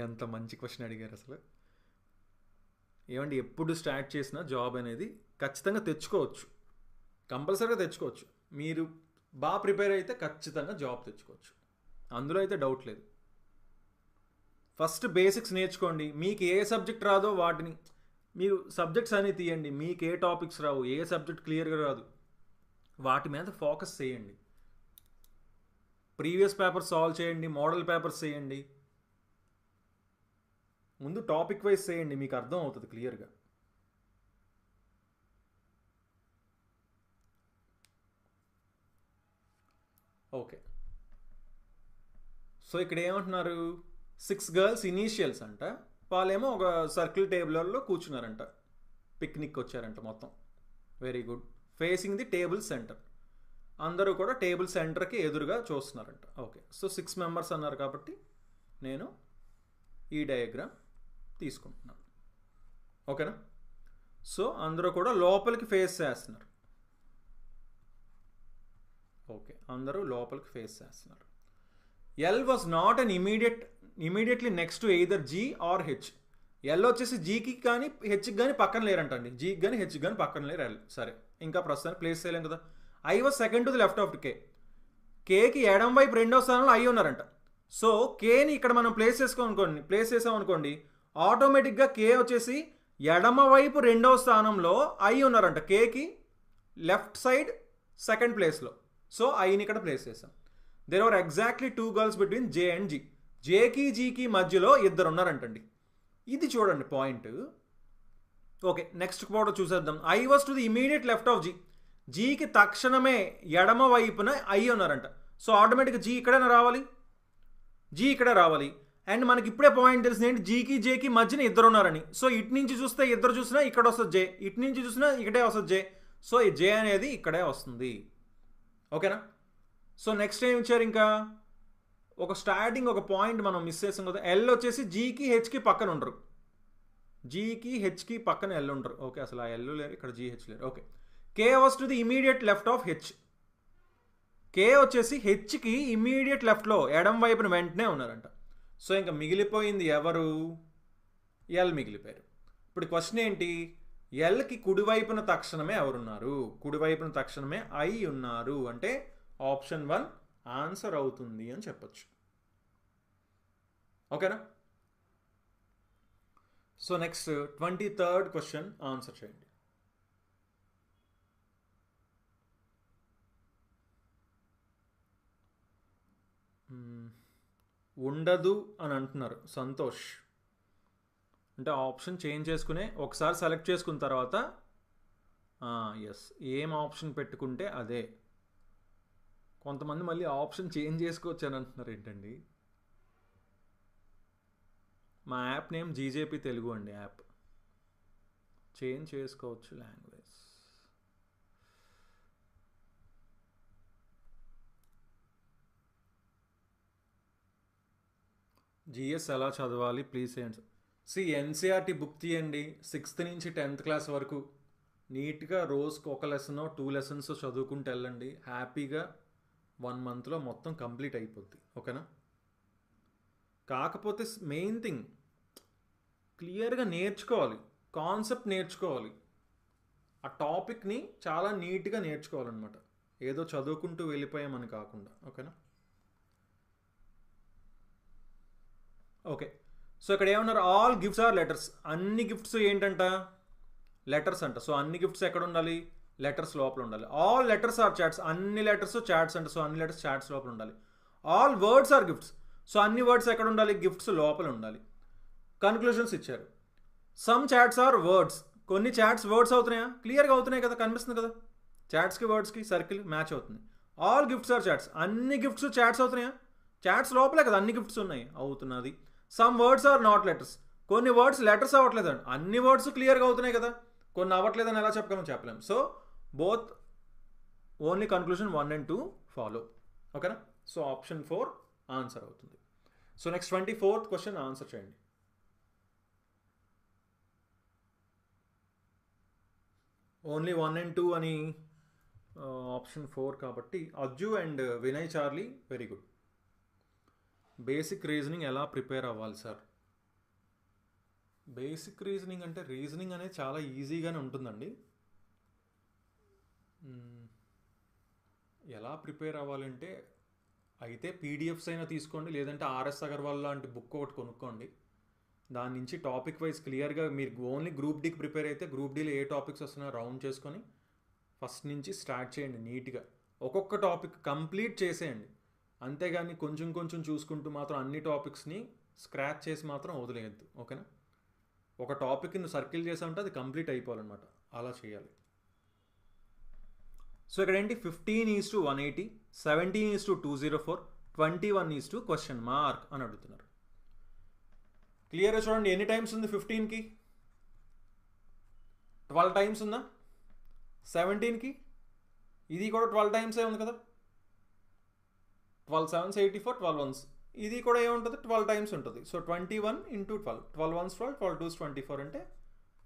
ఎంత మంచి క్వశ్చన్ అడిగారు అసలు. ఏమండి ఎప్పుడు స్టార్ట్ చేసినా జాబ్ అనేది ఖచ్చితంగా తెచ్చుకోవచ్చు, కంపల్సరీగా తెచ్చుకోవచ్చు. మీరు బాగా ప్రిపేర్ అయితే ఖచ్చితంగా జాబ్ తెచ్చుకోవచ్చు, అందులో అయితే డౌట్ లేదు. ఫస్ట్ బేసిక్స్ నేర్చుకోండి. మీకు ఏ సబ్జెక్ట్ రాదో వాటిని, మీరు సబ్జెక్ట్స్ అని తీయండి. మీకు ఏ టాపిక్స్ రావు, ఏ సబ్జెక్ట్ క్లియర్గా రాదు, వాటి మీద ఫోకస్ చేయండి. ప్రీవియస్ పేపర్స్ సాల్వ్ చేయండి, మోడల్ పేపర్స్ చేయండి. ముందు టాపిక్ వైజ్ చేయండి, మీకు అర్థం అవుతుంది క్లియర్గా. ఓకే. సో ఇక్కడ ఏమంటున్నారు, 6 గర్ల్స్ ఇనీషియల్స్ అంట. వాళ్ళేమో ఒక సర్కిల్ టేబుల్లో కూర్చున్నారంట, పిక్నిక్ వచ్చారంట మొత్తం. Very good. Facing the table centre. అందరూ కూడా టేబుల్ సెంటర్కి ఎదురుగా చూస్తున్నారంట. ఓకే. సో 6 మెంబర్స్ అన్నారు కాబట్టి నేను ఈ డయాగ్రామ్ తీసుకుంటున్నాను. ఓకేనా? సో అందరూ కూడా లోపలికి ఫేస్ చేస్తున్నారు. ఓకే, అందరూ లోపలికి ఫేస్ చేస్తున్నారు. L was not an immediately next to either G or H. L వచ్చేసి జీకి కానీ హెచ్కి కానీ పక్కన లేరంటండి. జీకి కానీ హెచ్కి కానీ పక్కన లేరు ఎల్. సరే, ఇంకా ప్రస్తుతానికి ప్లేస్ చేయలేం కదా. I was second to the left of K. కేకి ఎడం వైపు రెండో స్థానంలో ఐ ఉన్నారంట. సో కేని ఇక్కడ మనం ప్లేస్ చేసామనుకోండి, ఆటోమేటిక్గా కే వచ్చేసి ఎడమ వైపు రెండవ స్థానంలో ఐ ఉన్నారంట. కేకి లెఫ్ట్ సైడ్ సెకండ్ ప్లేస్లో. సో ఐని ఇక్కడ ప్లేస్ చేసాం. There are exactly 2 girls between J and G. జేకి జీకి మధ్యలో 2 ఉన్నారంటండి. ఇది చూడండి పాయింట్. ఓకే, నెక్స్ట్ ఫోటో చూసేద్దాం. I was to the immediate left of G. జీకి తక్షణమే ఎడమ వైపున ఐ ఉన్నారంట. సో ఆటోమేటిక్గా జీ ఇక్కడైనా రావాలి, జీ ఇక్కడే రావాలి. అండ్ మనకి ఇప్పుడే పాయింట్ తెలిసింది ఏంటి, జీకి జేకి మధ్యన 2 ఉన్నారని. సో ఇటు నుంచి చూస్తే 2 చూసినా ఇక్కడ వస్తుంది జే, ఇటు నుంచి చూసినా ఇక్కడే వస్తుంది జే. సో ఈ జే అనేది ఇక్కడే వస్తుంది. ఓకేనా? సో నెక్స్ట్ ఏం ఇచ్చారు, ఇంకా ఒక స్టార్టింగ్ ఒక పాయింట్ మనం మిస్ చేసాం కదా. ఎల్ వచ్చేసి జీకి హెచ్కి పక్కన ఉండరు. జీకి హెచ్కి పక్కన ఎల్ ఉండరు. ఓకే, అసలు ఆ ఎల్ లేరు, ఇక్కడ జీహెచ్ లేరు. Okay. K was to the immediate left of H. K వచ్చేసి హెచ్కి ఇమీడియట్ లెఫ్ట్లో ఎడం వైపున వెంటనే ఉన్నారంట. సో ఇంకా మిగిలిపోయింది ఎవరు, ఎల్ మిగిలిపోయారు. ఇప్పుడు క్వశ్చన్ ఏంటి, ఎల్కి కుడివైపున తక్షణమే ఎవరున్నారు, కుడివైపున తక్షణమే ఐ ఉన్నారు. అంటే ఆప్షన్ 1 ఆన్సర్ అవుతుంది అని చెప్పొచ్చు. ఓకేనా? So next 23rd question answer చేయండి. ఉండదు అని అంటున్నారు సంతోష్. అంటే ఆప్షన్ చేంజ్ చేసుకునే ఒకసారి సెలెక్ట్ చేసుకున్న తర్వాత ఎస్ ఏం ఆప్షన్ పెట్టుకుంటే అదే. కొంతమంది మళ్ళీ ఆప్షన్ చేంజ్ చేసుకోవచ్చు అని అంటున్నారు ఏంటండి. మా యాప్ నేమ్ జీజేపీ తెలుగు అండి. యాప్ చేంజ్ చేసుకోవచ్చు లాంగ్వేజ్. జిఎస్ ఎలా చదవాలి ప్లీజ్ ఏంటి. ఎన్సీఆర్టీ బుక్ తీయండి 6th నుంచి 10th క్లాస్ వరకు నీట్గా రోజుకు ఒక లెసన్ 2 లెసన్స్ చదువుకుంటూ వెళ్ళండి. హ్యాపీగా 1 monthలో మొత్తం కంప్లీట్ అయిపోద్ది. ఓకేనా. కాకపోతే మెయిన్ థింగ్ క్లియర్గా నేర్చుకోవాలి, కాన్సెప్ట్ నేర్చుకోవాలి, ఆ టాపిక్ని చాలా నీట్గా నేర్చుకోవాలన్నమాట. ఏదో చదువుకుంటూ వెళ్ళిపోయామని కాకుండా. ఓకేనా. ఓకే. సో ఇక్కడ ఏమన్నారు, ఆల్ గిఫ్ట్స్ ఆర్ లెటర్స్. అన్ని గిఫ్ట్స్ ఏంటంట, లెటర్స్ అంట. సో అన్ని గిఫ్ట్స్ ఎక్కడ ఉండాలి, లెటర్స్ లోపల ఉండాలి. All letters are chats. అన్ని లెటర్స్ చాట్స్ అంట. సో అన్ని లెటర్స్ చాట్స్ లోపల ఉండాలి. All words are gifts. So అన్ని వర్డ్స్ ఎక్కడ ఉండాలి, గిఫ్ట్స్ లోపల ఉండాలి. కన్క్లూషన్స్ ఇచ్చారు. Some chats are words. కొన్ని చాట్స్ వర్డ్స్ అవుతున్నాయా, క్లియర్గా అవుతున్నాయి కదా, కనిపిస్తుంది కదా, చాట్స్కి వర్డ్స్కి సర్కిల్ మ్యాచ్ అవుతుంది. All gifts are chats. అన్ని గిఫ్ట్స్ చాట్స్ అవుతున్నాయా, చాట్స్ లోపలే కదా అన్ని గిఫ్ట్స్ ఉన్నాయి, అవుతున్నది. Some words are not letters. కొన్ని వర్డ్స్ లెటర్స్ అవ్వట్లేదండి. అన్ని వర్డ్స్ క్లియర్గా అవుతున్నాయి కదా, కొన్ని అవ్వట్లేదని ఎలా చెప్పలేము. So both only conclusion 1 and 2 follow. ఓకేనా. సో ఆప్షన్ 4 ఆన్సర్ అవుతుంది. So next 24th question answer చేయండి. ఓన్లీ 1 and 2 అని ఆప్షన్ 4 కాబట్టి Ajju and Vinay Charlie very good. Basic reasoning ఎలా ప్రిపేర్ అవ్వాలి సార్? బేసిక్ రీజనింగ్ అంటే రీజనింగ్ అనేది చాలా ఈజీగానే ఉంటుందండి. ఎలా ప్రిపేర్ అవ్వాలంటే అయితే పీడిఎఫ్స్ అయినా తీసుకోండి, లేదంటే ఆర్ఎస్ అగర్వాల్ లాంటి బుక్ ఒకటి కొనుక్కోండి. దాని నుంచి టాపిక్ వైజ్ క్లియర్గా మీరు ఓన్లీ గ్రూప్ డీకి ప్రిపేర్ అయితే గ్రూప్ డీలో ఏ టాపిక్స్ వస్తున్నాయో రౌండ్ చేసుకొని ఫస్ట్ నుంచి స్టార్ట్ చేయండి. నీట్గా ఒక్కొక్క టాపిక్ కంప్లీట్ చేసేయండి. అంతేగాని కొంచెం కొంచెం చూసుకుంటూ మాత్రం అన్ని టాపిక్స్ని స్క్రాచ్ చేసి మాత్రం వదిలేయద్దు. ఓకేనా. ఒక టాపిక్ని సర్కిల్ చేసామంటే అది కంప్లీట్ అయిపోవాలన్నమాట, అలా చేయాలి. సో ఇక్కడ ఏంటి 15:180, 17:204, 21:? అని అడుగుతున్నారు. క్లియర్గా చూడండి ఎన్ని టైమ్స్ ఉంది 15కి, 12 టైమ్స్ ఉందా. 17కి ఇది కూడా 12 టైమ్సే ఉంది కదా, 12 7s 84, 12 1s ఇది కూడా ఏముంటుంది 12 టైమ్స్ ఉంటుంది. సో 21 × 12, 12 1s 12, 12 2s 24 అంటే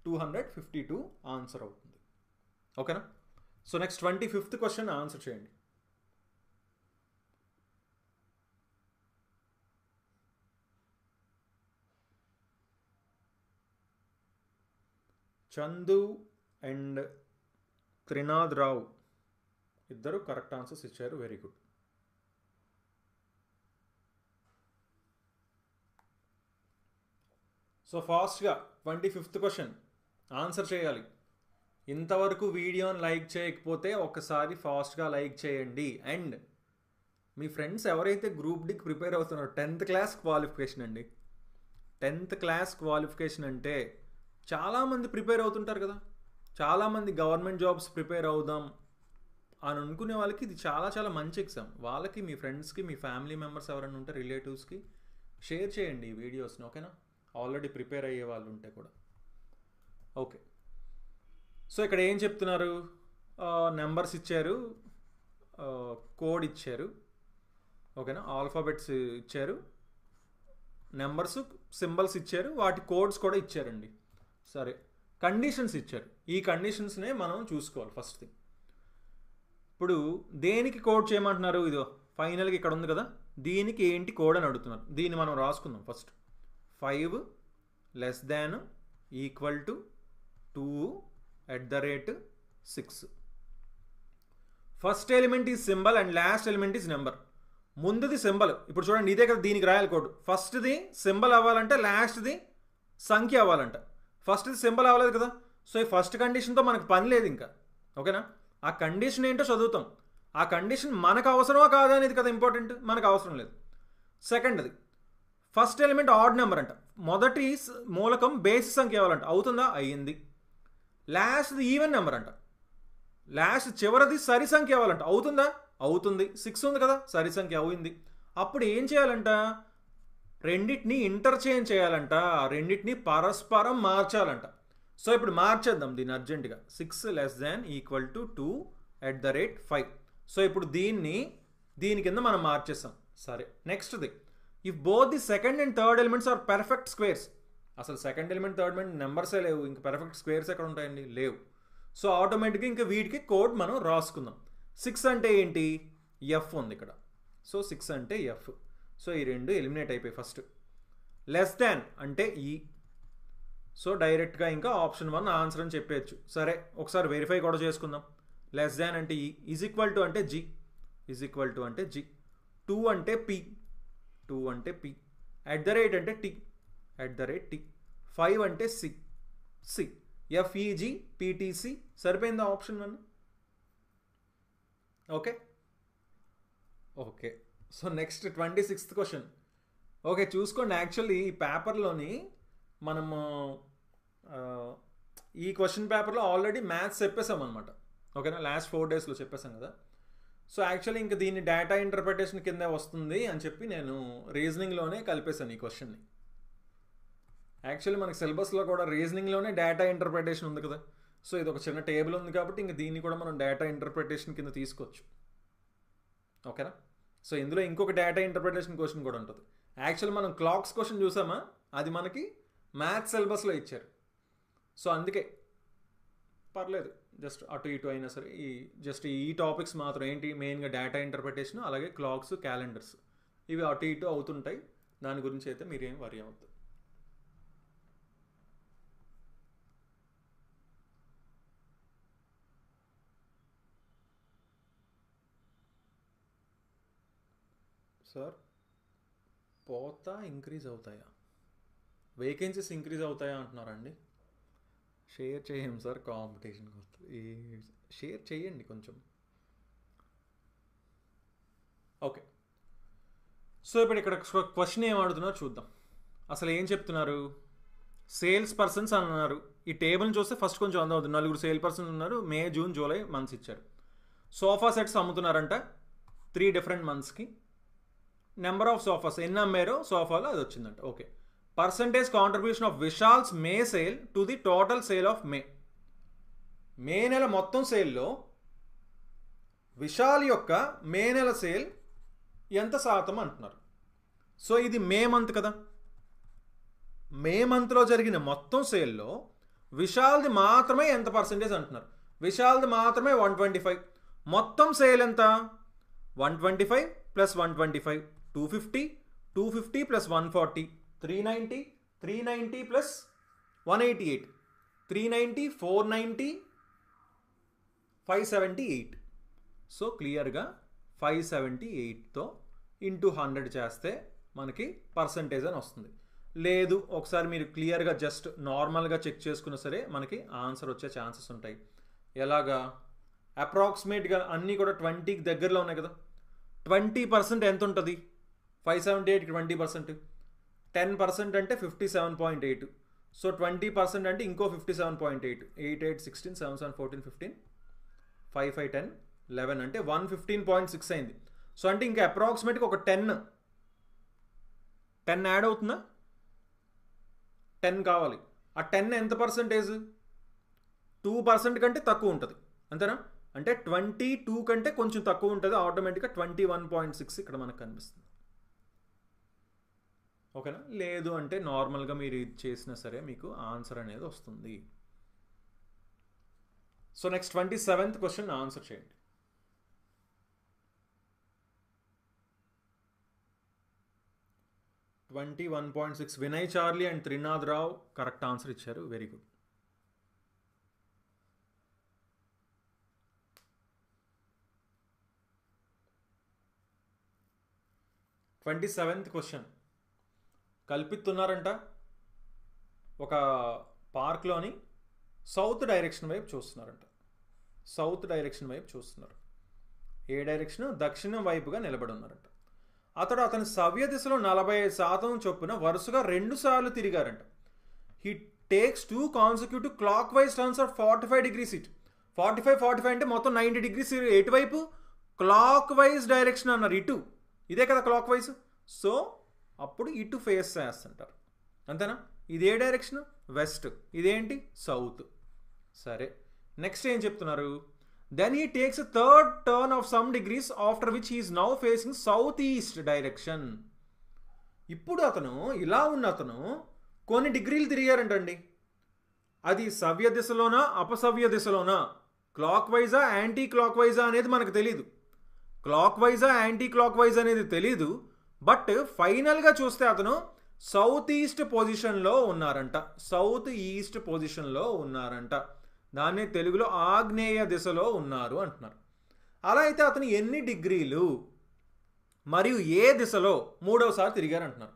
252 ఆన్సర్ అవుతుంది. ఓకేనా. So next 25th question answer చేయండి. చందు అండ్ త్రినాథ్ రావు ఇద్దరు కరెక్ట్ ఆన్సర్స్ ఇచ్చారు, వెరీ గుడ్. సో ఫాస్ట్గా 25th క్వశ్చన్ ఆన్సర్ చేయాలి. ఇంతవరకు వీడియోని లైక్ చేయకపోతే ఒకసారి ఫాస్ట్గా లైక్ చేయండి. అండ్ మీ ఫ్రెండ్స్ ఎవరైతే గ్రూప్ డీకి ప్రిపేర్ అవుతున్నారో 10th క్లాస్ క్వాలిఫికేషన్ అండి. 10th క్లాస్ క్వాలిఫికేషన్ అంటే చాలామంది ప్రిపేర్ అవుతుంటారు కదా, చాలామంది గవర్నమెంట్ జాబ్స్ ప్రిపేర్ అవుదాం అని అనుకునే వాళ్ళకి ఇది చాలా చాలా మంచి ఎగ్జామ్. వాళ్ళకి మీ ఫ్రెండ్స్కి మీ ఫ్యామిలీ మెంబర్స్ ఎవరైనా ఉంటే రిలేటివ్స్కి షేర్ చేయండి ఈ వీడియోస్ని. ఓకేనా. ఆల్రెడీ ప్రిపేర్ అయ్యే వాళ్ళు ఉంటే కూడా. ఓకే. సో ఇక్కడ ఏం చెప్తున్నారు, నెంబర్స్ ఇచ్చారు, కోడ్ ఇచ్చారు. ఓకేనా. ఆల్ఫాబెట్స్ ఇచ్చారు, నెంబర్స్ సింబల్స్ ఇచ్చారు, వాటి కోడ్స్ కూడా ఇచ్చారండి. సరే, కండిషన్స్ ఇచ్చారు. ఈ కండిషన్స్నే మనం చూసుకోవాలి ఫస్ట్ థింగ్. ఇప్పుడు దేనికి కోడ్ చేయమంటున్నారు, ఇదో ఫైనల్గా ఇక్కడ ఉంది కదా, దీనికి ఏంటి కోడ్ అని అడుగుతున్నారు. దీన్ని మనం రాసుకుందాం first. 5 <= 2 @ 6. First element is symbol and last element is number. ముందుది సింబల్. ఇప్పుడు చూడండి ఇదే కదా దీనికి రాయాలి కోడ్. ఫస్ట్ది సింబల్ అవ్వాలంటే లాస్ట్ది సంఖ్య అవ్వాలంట. ఫస్ట్ ఇది సింబల్ అవ్వలేదు కదా, సో ఈ ఫస్ట్ కండిషన్తో మనకు పని లేదు ఇంకా. ఓకేనా, ఆ కండిషన్ ఏంటో చదువుతాం. ఆ కండిషన్ మనకు అవసరమా కాదా అనేది కదా ఇంపార్టెంట్, మనకు అవసరం లేదు. సెకండ్ది ఫస్ట్ ఎలిమెంట్ ఆడ్ నెంబర్ అంట, మొదటి మూలకం బేసి సంఖ్య అవ్వాలంట. అవుతుందా? అయ్యింది. లాస్ట్ది ఈవెన్ నెంబర్ అంట, లాస్ట్ చివరిది సరి సంఖ్య అవ్వాలంట. అవుతుందా? అవుతుంది. 6 ఉంది కదా, సరి సంఖ్య అయింది. అప్పుడు ఏం చేయాలంట? రెండింటిని ఇంటర్చేంజ్ చేయాలంట, రెండింటిని పరస్పరం మార్చాలంట. సో ఇప్పుడు మార్చేద్దాం దీన్ని అర్జెంటుగా. 6 <= 2 @ 5. సో ఇప్పుడు దీని కింద మనం మార్చేస్తాం. సరే, నెక్స్ట్ది if both the second and third elements are perfect squares. అసలు సెకండ్ ఎలిమెంట్ థర్డ్ ఎలిమెంట్ నెంబర్సే లేవు, ఇంకా పర్ఫెక్ట్ స్క్వేర్స్ ఎక్కడ ఉంటాయండి? లేవు. సో ఆటోమేటిక్గా ఇంకా వీటికి కోడ్ మనం రాసుకుందాం. 6 అంటే ఏంటి? ఎఫ్ ఉంది ఇక్కడ. సో 6 అంటే ఎఫ్. సో ఈ రెండు ఎలిమినేట్ అయిపోయి ఫస్ట్. లెస్ దాన్ అంటే ఈ. సో డైరెక్ట్గా ఇంకా ఆప్షన్ 1 ఆన్సర్ అని చెప్పేయచ్చు. సరే, ఒకసారి వెరిఫై కూడా చేసుకుందాం. లెస్ దాన్ అంటే ఈ, ఈజ్ ఈక్వల్ టు అంటే జీ, ఈజ్ ఈక్వల్ టు అంటే జీ, 2 అంటే పి, 2 అంటే పి, @ అంటే టి, @t, 5 అంటే సి, సి, ఎఫ్ఈజీ పిటిసి. సరిపోయిందా option 1? Okay okay. So next 26th question. Okay, చూసుకోండి. యాక్చువల్లీ ఈ పేపర్లోని మనము ఈ క్వశ్చన్ పేపర్లో ఆల్రెడీ మ్యాథ్స్ చెప్పేసాం అనమాట. ఓకేనా, లాస్ట్ 4 daysలో చెప్పేసాం కదా. సో యాక్చువల్లీ ఇంకా దీన్ని డేటా ఇంటర్ప్రిటేషన్ కింద వస్తుంది అని చెప్పి నేను రీజనింగ్లోనే కలిపేశాను ఈ క్వశ్చన్ని. యాక్చువల్లీ మనకి సిలబస్లో కూడా రీజనింగ్లోనే డేటా ఇంటర్ప్రిటేషన్ ఉంది కదా. సో ఇది ఒక చిన్న టేబుల్ ఉంది కాబట్టి ఇంకా దీన్ని కూడా మనం డేటా ఇంటర్ప్రిటేషన్ కింద తీసుకోవచ్చు. ఓకేనా. సో ఇందులో ఇంకొక డేటా ఇంటర్ప్రిటేషన్ క్వశ్చన్ కూడా ఉంటుంది. యాక్చువల్ మనం క్లాక్స్ క్వశ్చన్ చూసామా, అది మనకి మ్యాథ్స్ సిలబస్లో ఇచ్చారు. సో అందుకే పర్లేదు, జస్ట్ అటు ఇటు అయినా సరే జస్ట్ ఈ టాపిక్స్ మాత్రం ఏంటి మెయిన్గా డేటా ఇంటర్ప్రిటేషన్, అలాగే క్లాక్స్, క్యాలెండర్స్, ఇవి అటు ఇటు అవుతుంటాయి. దాని గురించి అయితే మీరేం వరి అవ్వద్దు. సార్ పోతా ఇంక్రీజ్ అవుతాయా, వేకెన్సీస్ ఇంక్రీజ్ అవుతాయా అంటున్నారండి. షేర్ చేయం సార్, కాంపిటీషన్కి వస్తుంది. షేర్ చేయండి కొంచెం. ఓకే, సో ఇప్పుడు ఇక్కడ క్వశ్చన్ ఏం అడుగుతున్నారో చూద్దాం. అసలు ఏం చెప్తున్నారు? సేల్స్ పర్సన్స్ అన్నారు. ఈ టేబుల్ని చూస్తే ఫస్ట్ కొంచెం అందవుతుంది. 4 సేల్ పర్సన్స్ ఉన్నారు. మే, జూన్, జూలై మంత్స్ ఇచ్చారు. సోఫా సెట్స్ అమ్ముతున్నారంట 3 different monthsకి. నెంబర్ ఆఫ్ సోఫాస్ ఎన్ని అమ్మారో సోఫాలో అది వచ్చిందంట. ఓకే, పర్సంటేజ్ కాంట్రిబ్యూషన్ ఆఫ్ విశాల్స్ May sale to the total sale of May. May నెల మొత్తం సేల్లో విశాల్ యొక్క మే నెల సేల్ ఎంత శాతం అంటున్నారు. సో ఇది మే మంత్ కదా, మే మంత్లో జరిగిన మొత్తం సేల్లో విశాల్ది మాత్రమే ఎంత పర్సంటేజ్ అంటున్నారు. విశాల్ది మాత్రమే 125. మొత్తం సేల్ ఎంత? 125 + 125 250, 250 + 140 390, 390 + 188 390, 490, 578. సో క్లియర్గా 578తో ఇంటూ 100 చేస్తే మనకి పర్సంటేజ్ అని వస్తుంది. లేదు, ఒకసారి మీరు క్లియర్గా జస్ట్ నార్మల్గా చెక్ చేసుకున్నా సరే మనకి ఆన్సర్ వచ్చే ఛాన్సెస్ ఉంటాయి. ఎలాగా? అప్రాక్సిమేట్గా అన్నీ కూడా 20కి దగ్గరలో ఉన్నాయి కదా. 20% ఎంత ఉంటుంది? 578కి 20%, 10% అంటే 57.8. సో 20% అంటే ఇంకో 57.8. 8, 8, 16, 7, 7, 14, 15, 5, 5, 10, 11 అంటే 115.6 అయింది. సో అంటే ఇంకా అప్రాక్సిమేట్గా ఒక 10 యాడ్ అవుతుందా? 10 కావాలి. ఆ 10 ఎంత పర్సంటేజ్? 2% కంటే తక్కువ ఉంటుంది, అంతేనా? అంటే 22 కంటే కొంచెం తక్కువ ఉంటుంది. ఆటోమేటిక్గా 21.6 ఇక్కడ మనకు కనిపిస్తుంది. ఓకేనా? లేదు అంటే నార్మల్గా మీరు ఇది చేసినా సరే మీకు ఆన్సర్ అనేది వస్తుంది. So next 27th question answer చేయండి. $21.6 Vinay Charlie and Trinath Rao correct answer ఇచ్చారు. Very good. Twenty 27th question. కల్పిస్తున్నారంట ఒక పార్క్లోని సౌత్ డైరెక్షన్ వైపు చూస్తున్నారంట. సౌత్ డైరెక్షన్ వైపు చూస్తున్నారు. ఏ డైరెక్షన్? దక్షిణం వైపుగా నిలబడి ఉన్నారంట. అతని సవ్య దిశలో 45% చొప్పున వరుసగా 2 సార్లు తిరిగారంట. He takes 2 consecutive clockwise turns of 45 degrees it. 45 అంటే మొత్తం 90 degrees ఎటువైపు? క్లాక్ వైజ్ డైరెక్షన్ అన్నారు, ఇటు. ఇదే కదా క్లాక్ వైజ్. సో అప్పుడు ఇటు ఫేస్ చేస్తుంటారు, అంతేనా? ఇదే డైరెక్షన్ వెస్ట్, ఇదేంటి సౌత్. సరే, నెక్స్ట్ ఏం చెప్తున్నారు? Then he takes 3rd turn of some degrees after which he is now facing south east direction. ఇప్పుడు అతను ఇలా ఉన్న అతను కొన్ని డిగ్రీలు తిరిగారంటండి. అది సవ్య దిశలోనా అపసవ్య దిశలోనా, క్లాక్ వైజా యాంటీ క్లాక్ వైజా అనేది మనకు తెలీదు. క్లాక్ వైజా యాంటీ క్లాక్ వైజ్ అనేది తెలీదు. బట్ ఫైనల్గా చూస్తే అతను సౌత్ ఈస్ట్ పొజిషన్లో ఉన్నారంట. సౌత్ ఈస్ట్ పొజిషన్లో ఉన్నారంట. దాన్ని తెలుగులో ఆగ్నేయ దిశలో ఉన్నారు అంటున్నారు. అలా అయితే అతను ఎన్ని డిగ్రీలు మరియు ఏ దిశలో మూడవసారి తిరిగారు అంటున్నారు.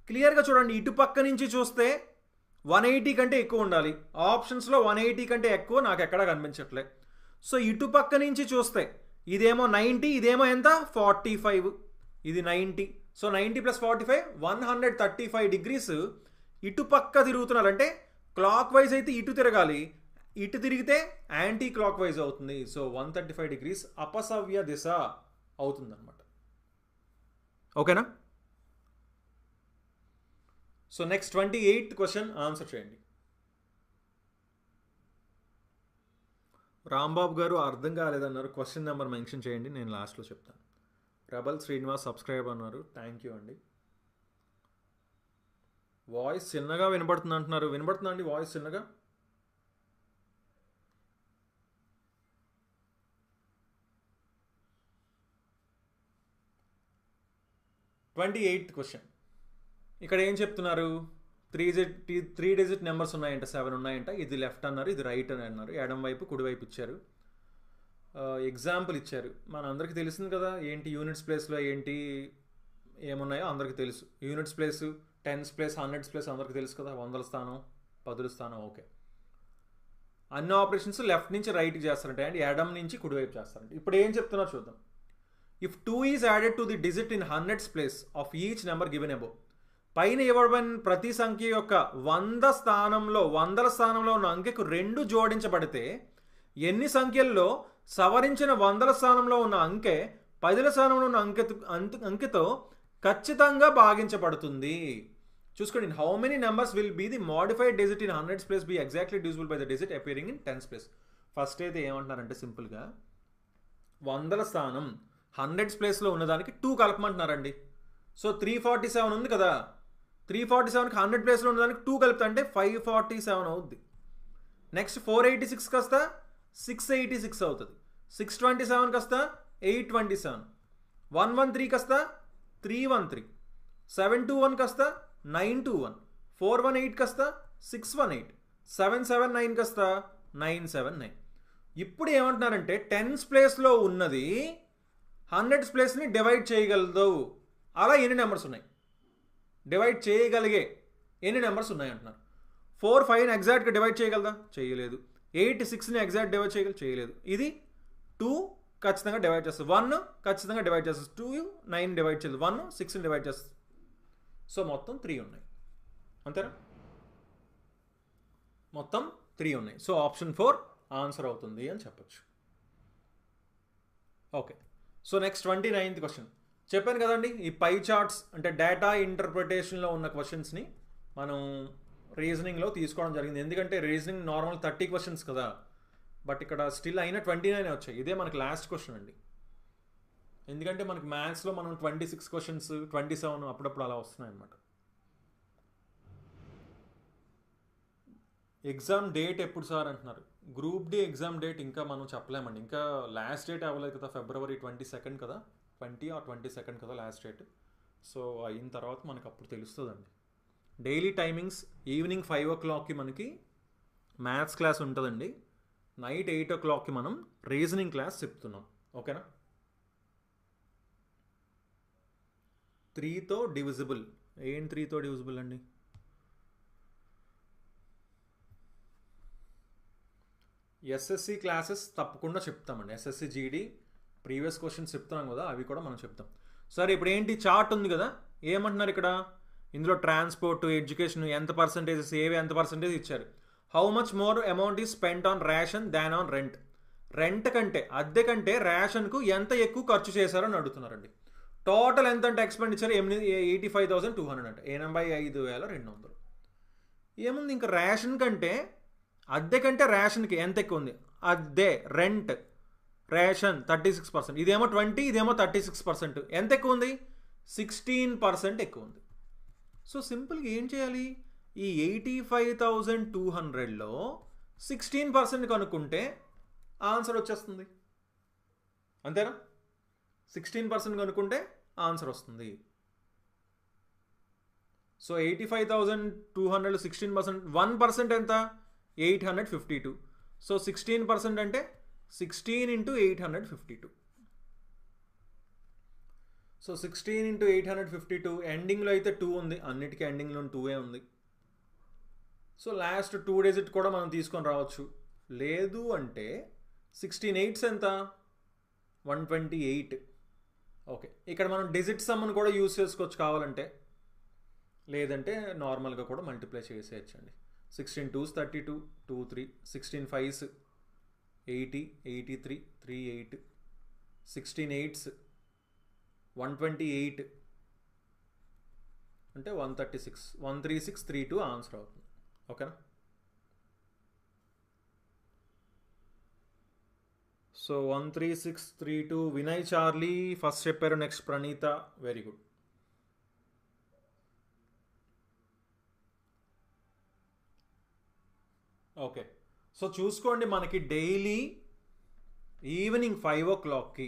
క్లియర్గా చూడండి, ఇటు పక్క నుంచి చూస్తే 180 కంటే ఎక్కువ ఉండాలి. ఆప్షన్స్లో 180 కంటే ఎక్కువ నాకు ఎక్కడా కనిపించట్లే. సో ఇటు పక్క నుంచి చూస్తే ఇదేమో 90, ఇదేమో ఎంత 45, ఇది 90. సో 90 + 45 135 డిగ్రీస్ ఇటు పక్క తిరుగుతున్నారంటే క్లాక్ వైజ్ అయితే ఇటు తిరగాలి, ఇటు తిరిగితే యాంటీ క్లాక్ వైజ్ అవుతుంది. సో 135 డిగ్రీస్ అపసవ్య దిశ అవుతుంది అనమాట. ఓకేనా? So next 28th question answer చేయండి. రాంబాబు గారు అర్థం కాలేదన్నారు, క్వశ్చన్ నెంబర్ మెన్షన్ చేయండి, నేను లాస్ట్లో చెప్తాను. రెబల్ శ్రీనివాస్ సబ్స్క్రైబ్ అన్నారు, థ్యాంక్ యూ అండి. వాయిస్ చిన్నగా వినపడుతుంది అంటున్నారు, వినపడుతుందా అండి వాయిస్ చిన్నగా? క్వశ్చన్ ఇక్కడ ఏం చెప్తున్నారు? 3 డిజిట్ నెంబర్స్ ఉన్నాయంట, 7 ఉన్నాయంట. ఇది లెఫ్ట్ అన్నారు, ఇది రైట్ అని అన్నారు. ఎడం వైపు కుడివైపు ఇచ్చారు. ఎగ్జాంపుల్ ఇచ్చారు. మన అందరికీ తెలిసింది కదా ఏంటి యూనిట్స్ ప్లేస్లో ఏంటి ఏమున్నాయో అందరికీ తెలుసు. Units place, tens place, hundreds place అందరికీ తెలుసు కదా. 100ల స్థానం, 10ల స్థానం. ఓకే, అన్ని ఆపరేషన్స్ లెఫ్ట్ నుంచి రైట్కి చేస్తారంటే అండ్ ఎడం నుంచి కుడివైపు చేస్తారంటే. ఇప్పుడు ఏం చెప్తున్నారు చూద్దాం. If 2 is added to the digit in hundreds place of each number given above, పైన ఇవ్వబడిన ప్రతి సంఖ్య యొక్క 100ల స్థానంలో ఉన్న అంకెకు 2 జోడించబడితే ఎన్ని సంఖ్యల్లో సవరించిన 100ల స్థానంలో ఉన్న అంకె 10ల స్థానంలో ఉన్న అంకెతో ఖచ్చితంగా భాగించబడుతుంది? చూసుకోండి. How many numbers will be the modified digit in hundreds place be exactly divisible by the digit appearing in tens place? First అయితే ఏమంటున్నారంటే సింపుల్గా 100ల స్థానం హండ్రెడ్స్ ప్లేస్లో ఉన్నదానికి 2 కలపమంటున్నారండి. సో 347 ఉంది కదా, 347కి 100 ప్లేస్లో ఉన్నదానికి 2 కలుపుతా అంటే 547 అవుద్ది. నెక్స్ట్ 486 కాస్త 686 అవుతుంది. 627 కాస్త 827, 113 కాస్త 313, 721 కాస్త 921, 418 కాస్త 618, 779 కాస్త 979. ఇప్పుడు ఏమంటున్నారంటే టెన్స్ ప్లేస్లో ఉన్నది హండ్రెడ్స్ ప్లేస్ని డివైడ్ చేయగలదు. అలా ఎన్ని నెంబర్స్ ఉన్నాయి? డివైడ్ చేయగలిగే ఎన్ని నెంబర్స్ ఉన్నాయి అంటున్నారు. 4 5ని ఎగ్జాక్ట్గా డివైడ్ చేయగలదా? చేయలేదు. 8 6ని ఎగ్జాక్ట్ డివైడ్ చేయలేదు. ఇది 2 ఖచ్చితంగా డివైడ్ చేస్తుంది, 1 ఖచ్చితంగా డివైడ్ చేస్తుంది, 2 9 డివైడ్ చేయలేదు, 1 6ని డివైడ్ చేస్తుంది. సో మొత్తం 3 ఉన్నాయి, అంతేనా? మొత్తం 3 ఉన్నాయి. సో ఆప్షన్ 4 ఆన్సర్ అవుతుంది అని చెప్పచ్చు. Okay, so next 29th question. చెప్పాను కదండి, ఈ పై చార్ట్స్ అంటే డేటా ఇంటర్ప్రిటేషన్లో ఉన్న క్వశ్చన్స్ని మనం రీజనింగ్లో తీసుకోవడం జరిగింది. ఎందుకంటే రీజనింగ్ నార్మల్ 30 క్వశ్చన్స్ కదా, బట్ ఇక్కడ స్టిల్ అయినా 29 వచ్చాయి. ఇదే మనకి లాస్ట్ క్వశ్చన్ అండి. ఎందుకంటే మనకి మ్యాథ్స్లో మనం 26 క్వశ్చన్స్, 27 అప్పుడప్పుడు అలా వస్తున్నాయి అన్నమాట. ఎగ్జామ్ డేట్ ఎప్పుడు సార్ అంటున్నారు. గ్రూప్ డి ఎగ్జామ్ డేట్ ఇంకా మనం చెప్పలేమండి. ఇంకా లాస్ట్ డేట్ అవ్వలేదు కదా, February 22 కదా, 20 or 22 కదా లాస్ట్ డేట్. సో అయిన తర్వాత మనకు అప్పుడు తెలుస్తుందండి. డైలీ టైమింగ్స్ ఈవినింగ్ 5 o'clockకి మనకి మ్యాథ్స్ క్లాస్ ఉంటుందండి. నైట్ 8 o'clockకి మనం రీజనింగ్ క్లాస్ చెప్తున్నాం. ఓకేనా? 3తో డివిజిబుల్. ఏం 3తో డివిజిబుల్ అండి? ఎస్ఎస్సి క్లాసెస్ తప్పకుండా చెప్తామండి. ఎస్ఎస్సి జీడీ ప్రీవియస్ క్వశ్చన్స్ చెప్తున్నాం కదా, అవి కూడా మనం చెప్తాం. సరే, ఇప్పుడు ఏంటి చార్ట్ ఉంది కదా, ఏమంటున్నారు ఇక్కడ, ఇందులో ట్రాన్స్పోర్ట్, ఎడ్యుకేషన్ ఎంత పర్సంటేజెస్, ఏవి ఎంత పర్సంటేజ్ ఇచ్చారు. How much more amount is spent on ration than on rent. Rent కంటే, అద్దె కంటే రేషన్కు ఎంత ఎక్కువ ఖర్చు చేశారని అడుగుతున్నారండి. టోటల్ ఎంత అంటే ఎక్స్పెండిచర్ 85,200 అంటే 85,200. ఏముంది ఇంకా, రేషన్ కంటే అద్దె కంటే రేషన్కి ఎంత ఎక్కువ ఉంది, అద్దె రెంట్ రేషన్ 36%, ఇదేమో 20, ఇదేమో 36%. ఎంత ఎక్కువ ఉంది, 16% ఎక్కువ ఉంది. సో సింపుల్గా ఏం చేయాలి, ఈ 85,200లో 16% కనుక్కుంటే ఆన్సర్ వచ్చేస్తుంది. అంతేనా, 16% కనుక్కుంటే ఆన్సర్ వస్తుంది. సో 85,200 16%, 1% ఎంత, 852. సో 16% అంటే 16 × 852. సో 16 × 852, ఎండింగ్లో అయితే 2 ఉంది, అన్నిటికీ ఎండింగ్లో 2 ఉంది. సో లాస్ట్ 2 డిజిట్ కూడా మనం తీసుకొని రావచ్చు. లేదు అంటే 16 8s ఎంత, 128. ఓకే, ఇక్కడ మనం డిజిట్ సమ్ని కూడా యూజ్ చేసుకోవచ్చు కావాలంటే, లేదంటే నార్మల్గా కూడా మల్టిప్లై చేసేయచ్చండి. 16 2s 32, 2 3, 16 5s 80, 83, 3 8, 16 8s 128 అంటే 136, 13632 ఆన్సర్ అవుతుంది. ఓకేనా. సో 13632 వినయ్ చార్లీ ఫస్ట్ చెప్పారు, next Praneetha. Very good. Okay, so చూసుకోండి, మనకి డైలీ ఈవినింగ్ 5 o'clockకి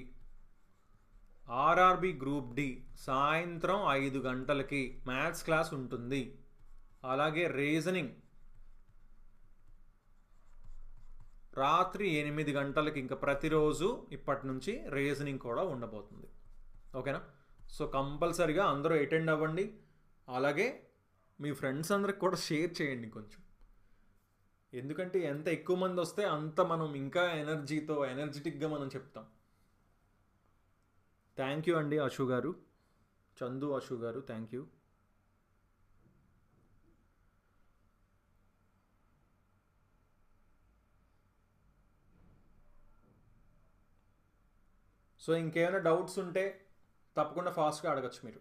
ఆర్ఆర్బి గ్రూప్ డి సాయంత్రం 5 గంటలకి మ్యాథ్స్ క్లాస్ ఉంటుంది. అలాగే రీజనింగ్ రాత్రి 8 గంటలకి, ఇంకా ప్రతిరోజు ఇప్పటి నుంచి రీజనింగ్ కూడా ఉండబోతుంది. ఓకేనా. సో కంపల్సరిగా అందరూ అటెండ్ అవ్వండి. అలాగే మీ ఫ్రెండ్స్ అందరికి కూడా షేర్ చేయండి కొంచెం, ఎందుకంటే ఎంత ఎక్కువ మంది వస్తే అంత మనం ఇంకా ఎనర్జెటిక్గా మనం చెప్తాం. థ్యాంక్ యూ అండి అశు గారు, చందు అశు గారు, థ్యాంక్ యూ. సో ఇంకేమైనా డౌట్స్ ఉంటే తప్పకుండా ఫాస్ట్గా అడగచ్చు మీరు.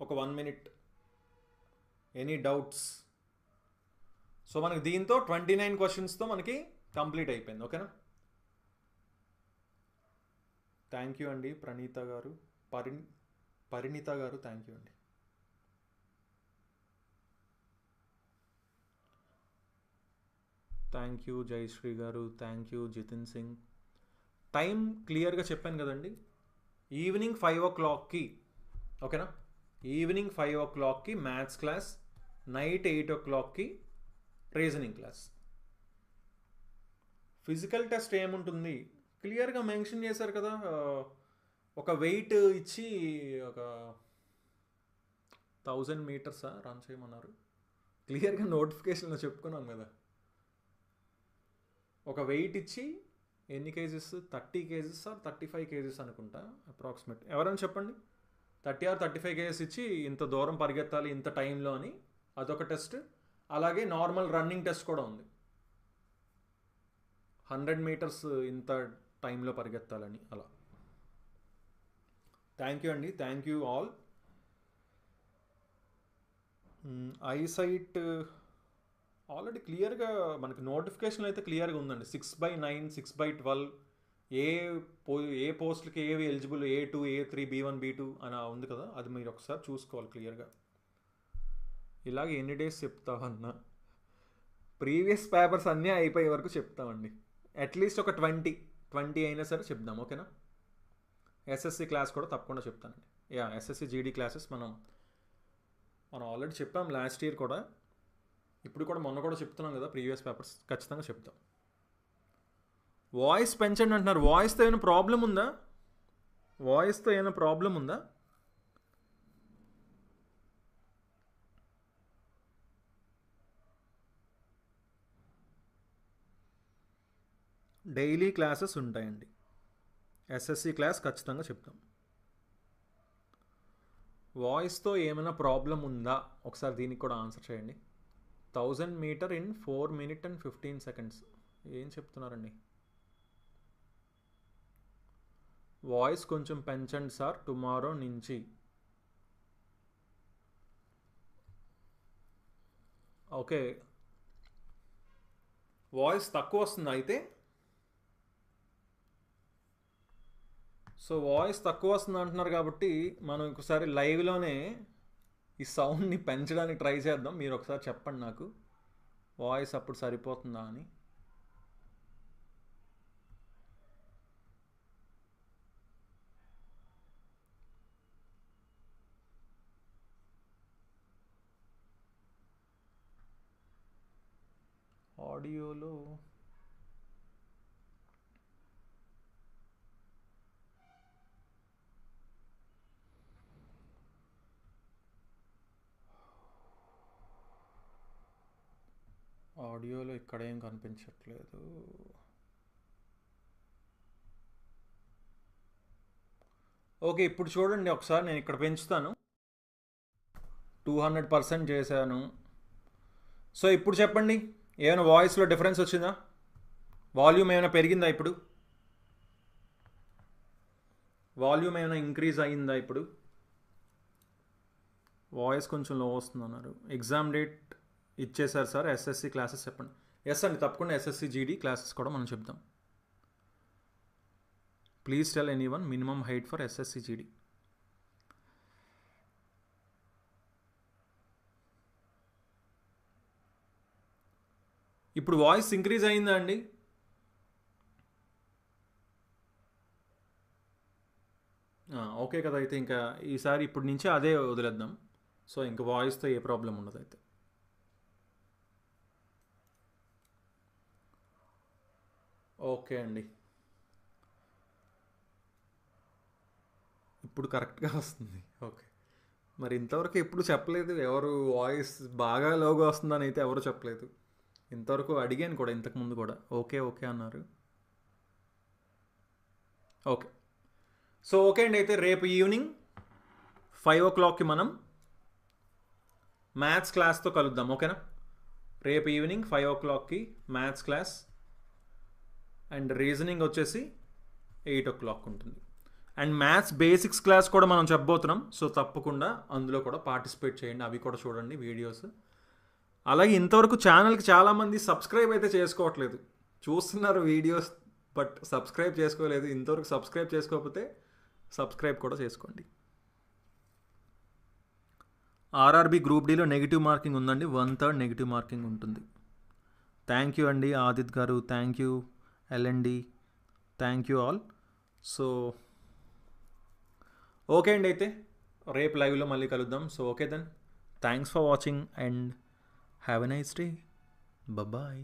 ఒక 1 minute, ఎనీ డౌట్స్. సో మనకి దీంతో 29 క్వశ్చన్స్తో మనకి కంప్లీట్ అయిపోయింది. ఓకేనా. థ్యాంక్ యూ అండి ప్రణీత గారు, పరిణీత గారు, థ్యాంక్ యూ అండి. థ్యాంక్ యూ జయశ్రీ గారు, thank you Jitin Singh. Time క్లియర్గా చెప్పాను కదండి, ఈవినింగ్ 5 o'clockకి. ఓకేనా, ఈవినింగ్ 5 o'clockకి మ్యాథ్స్ క్లాస్, నైట్ 8 o'clockకి రీజనింగ్ క్లాస్. ఫిజికల్ టెస్ట్ ఏముంటుంది క్లియర్గా మెన్షన్ చేశారు కదా, ఒక వెయిట్ ఇచ్చి ఒక 1000 meters రన్ చేయమన్నారు. క్లియర్గా నోటిఫికేషన్లో చెప్పుకున్నాం కదా, ఒక వెయిట్ ఇచ్చి ఎన్ని కేజెస్, 30 kgs 35 kgs అనుకుంటా అప్రాక్సిమేట్. ఎవరైనా చెప్పండి, 30 or 35 kgs ఇచ్చి ఇంత దూరం పరిగెత్తాలి ఇంత టైంలో అని, అదొక టెస్ట్. అలాగే నార్మల్ రన్నింగ్ టెస్ట్ కూడా ఉంది, 100 meters ఇంత టైంలో పరిగెత్తాలని అలా. థ్యాంక్ యూ అండి, thank you all. Eyesight already క్లియర్గా మనకి నోటిఫికేషన్ అయితే క్లియర్గా ఉందండి. 6/9, 6/12 ఏ పోస్టులకి ఏవి eligible, A2, A3, B1, B2 అని ఉంది కదా, అది మీరు ఒకసారి చూసుకోవాలి క్లియర్గా. ఇలాగ ఎన్ని డేస్ చెప్తామన్నా, ప్రీవియస్ పేపర్స్ అన్నీ అయిపోయే వరకు చెప్తామండి. అట్లీస్ట్ ఒక 20 అయినా సరే చెప్దాం. ఓకేనా. ఎస్ఎస్సి క్లాస్ కూడా తప్పకుండా చెప్తానండి. ఎస్ఎస్సి జీడీ క్లాసెస్ మనం ఆల్రెడీ చెప్పాం లాస్ట్ ఇయర్ కూడా, ఇప్పుడు కూడా మొన్న కూడా చెప్తున్నాం కదా, ప్రీవియస్ పేపర్స్ ఖచ్చితంగా చెప్తాం. వాయిస్ పెంచండి అంటున్నారు. వాయిస్తో ఏమైనా ప్రాబ్లం ఉందా? డైలీ క్లాసెస్ ఉంటాయండి. ఎస్ఎస్సి క్లాస్ ఖచ్చితంగా చెప్తాం. వాయిస్తో ఏమైనా ప్రాబ్లం ఉందా ఒకసారి దీనికి కూడా ఆన్సర్ చేయండి. 1000 metre in 4 minutes and 15 seconds. ఏం చెప్తున్నారండి? వాయిస్ కొంచెం పెంచండి సార్ టుమారో నుంచి. ఓకే, వాయిస్ తక్కువ వస్తుందా అయితే? సో వాయిస్ తక్కువ వస్తుంది అంటున్నారు కాబట్టి మనం ఒకసారి లైవ్లోనే ఈ సౌండ్ని పెంచడానికి ట్రై చేద్దాం. మీరు ఒకసారి చెప్పండి నాకు, వాయిస్ అప్పుడు సరిపోతుందా అని. ఆడియోలో ఇక్కడ ఏం కనిపించట్లేదు. ఓకే, ఇప్పుడు చూడండి ఒకసారి, నేను ఇక్కడ పెంచుతాను. 200% చేశాను. సో ఇప్పుడు చెప్పండి, ఏమైనా వాయిస్లో డిఫరెన్స్ వచ్చిందా? వాల్యూమ్ ఏమైనా పెరిగిందా? ఇప్పుడు వాల్యూమ్ ఏమైనా ఇంక్రీజ్ అయ్యిందా? ఇప్పుడు వాయిస్ కొంచెం లో వస్తుంది అన్నారు. ఎగ్జామ్ డేట్ ఇచ్చేసారు సార్, ఎస్ఎస్సి క్లాసెస్ చెప్పండి. ఎస్ అండి, తప్పకుండా ఎస్ఎస్సి జీడీ క్లాసెస్ కూడా మనం చెప్తాం. Please tell anyone minimum height for SSC GD. ఇప్పుడు వాయిస్ ఇంక్రీజ్ అయిందా అండి? ఓకే కదా, అయితే ఇంకా ఈసారి ఇప్పటి నుంచి అదే వదిలేద్దాం. సో ఇంకా వాయిస్తో ఏ ప్రాబ్లం ఉండదు అయితే. ఓకే అండి, ఇప్పుడు కరెక్ట్గా వస్తుంది. ఓకే, మరి ఇంతవరకు ఎప్పుడు చెప్పలేదు ఎవరు వాయిస్ బాగా లోగా వస్తుందని అయితే ఎవరు చెప్పలేదు. ఇంతవరకు అడిగాను కూడా, ఇంతకుముందు కూడా ఓకే ఓకే అన్నారు. ఓకే, సో ఓకే అండి, అయితే రేపు ఈవినింగ్ 5 o'clockకి మనం మ్యాథ్స్ క్లాస్తో కలుద్దాం. ఓకేనా? రేపు ఈవినింగ్ 5 o'clockకి మ్యాథ్స్ క్లాస్ అండ్ రీజనింగ్ వచ్చేసి 8 o'clock ఉంటుంది. అండ్ మ్యాథ్స్ బేసిక్స్ క్లాస్ కూడా మనం చెప్పబోతున్నాం. సో తప్పకుండా అందులో కూడా పార్టిసిపేట్ చేయండి, అవి కూడా చూడండి వీడియోస్. అలాగే ఇంతవరకు ఛానల్కి చాలామంది సబ్స్క్రైబ్ అయితే చేసుకోవట్లేదు. చూస్తున్నారు వీడియోస్ బట్ సబ్స్క్రైబ్ చేసుకోలేదు. ఇంతవరకు సబ్స్క్రైబ్ చేసుకోకపోతే సబ్స్క్రైబ్ కూడా చేసుకోండి. ఆర్ఆర్బి గ్రూప్ డీలో నెగిటివ్ మార్కింగ్ ఉందండి, 1/3 నెగిటివ్ మార్కింగ్ ఉంటుంది. థ్యాంక్ యూ అండి ఆదిత్ గారు, thank you LMD, thank you all. So okay అండి, అయితే రేపు లైవ్లో మళ్ళీ కలుద్దాం. So okay then, thanks for watching and have a nice day. Bye.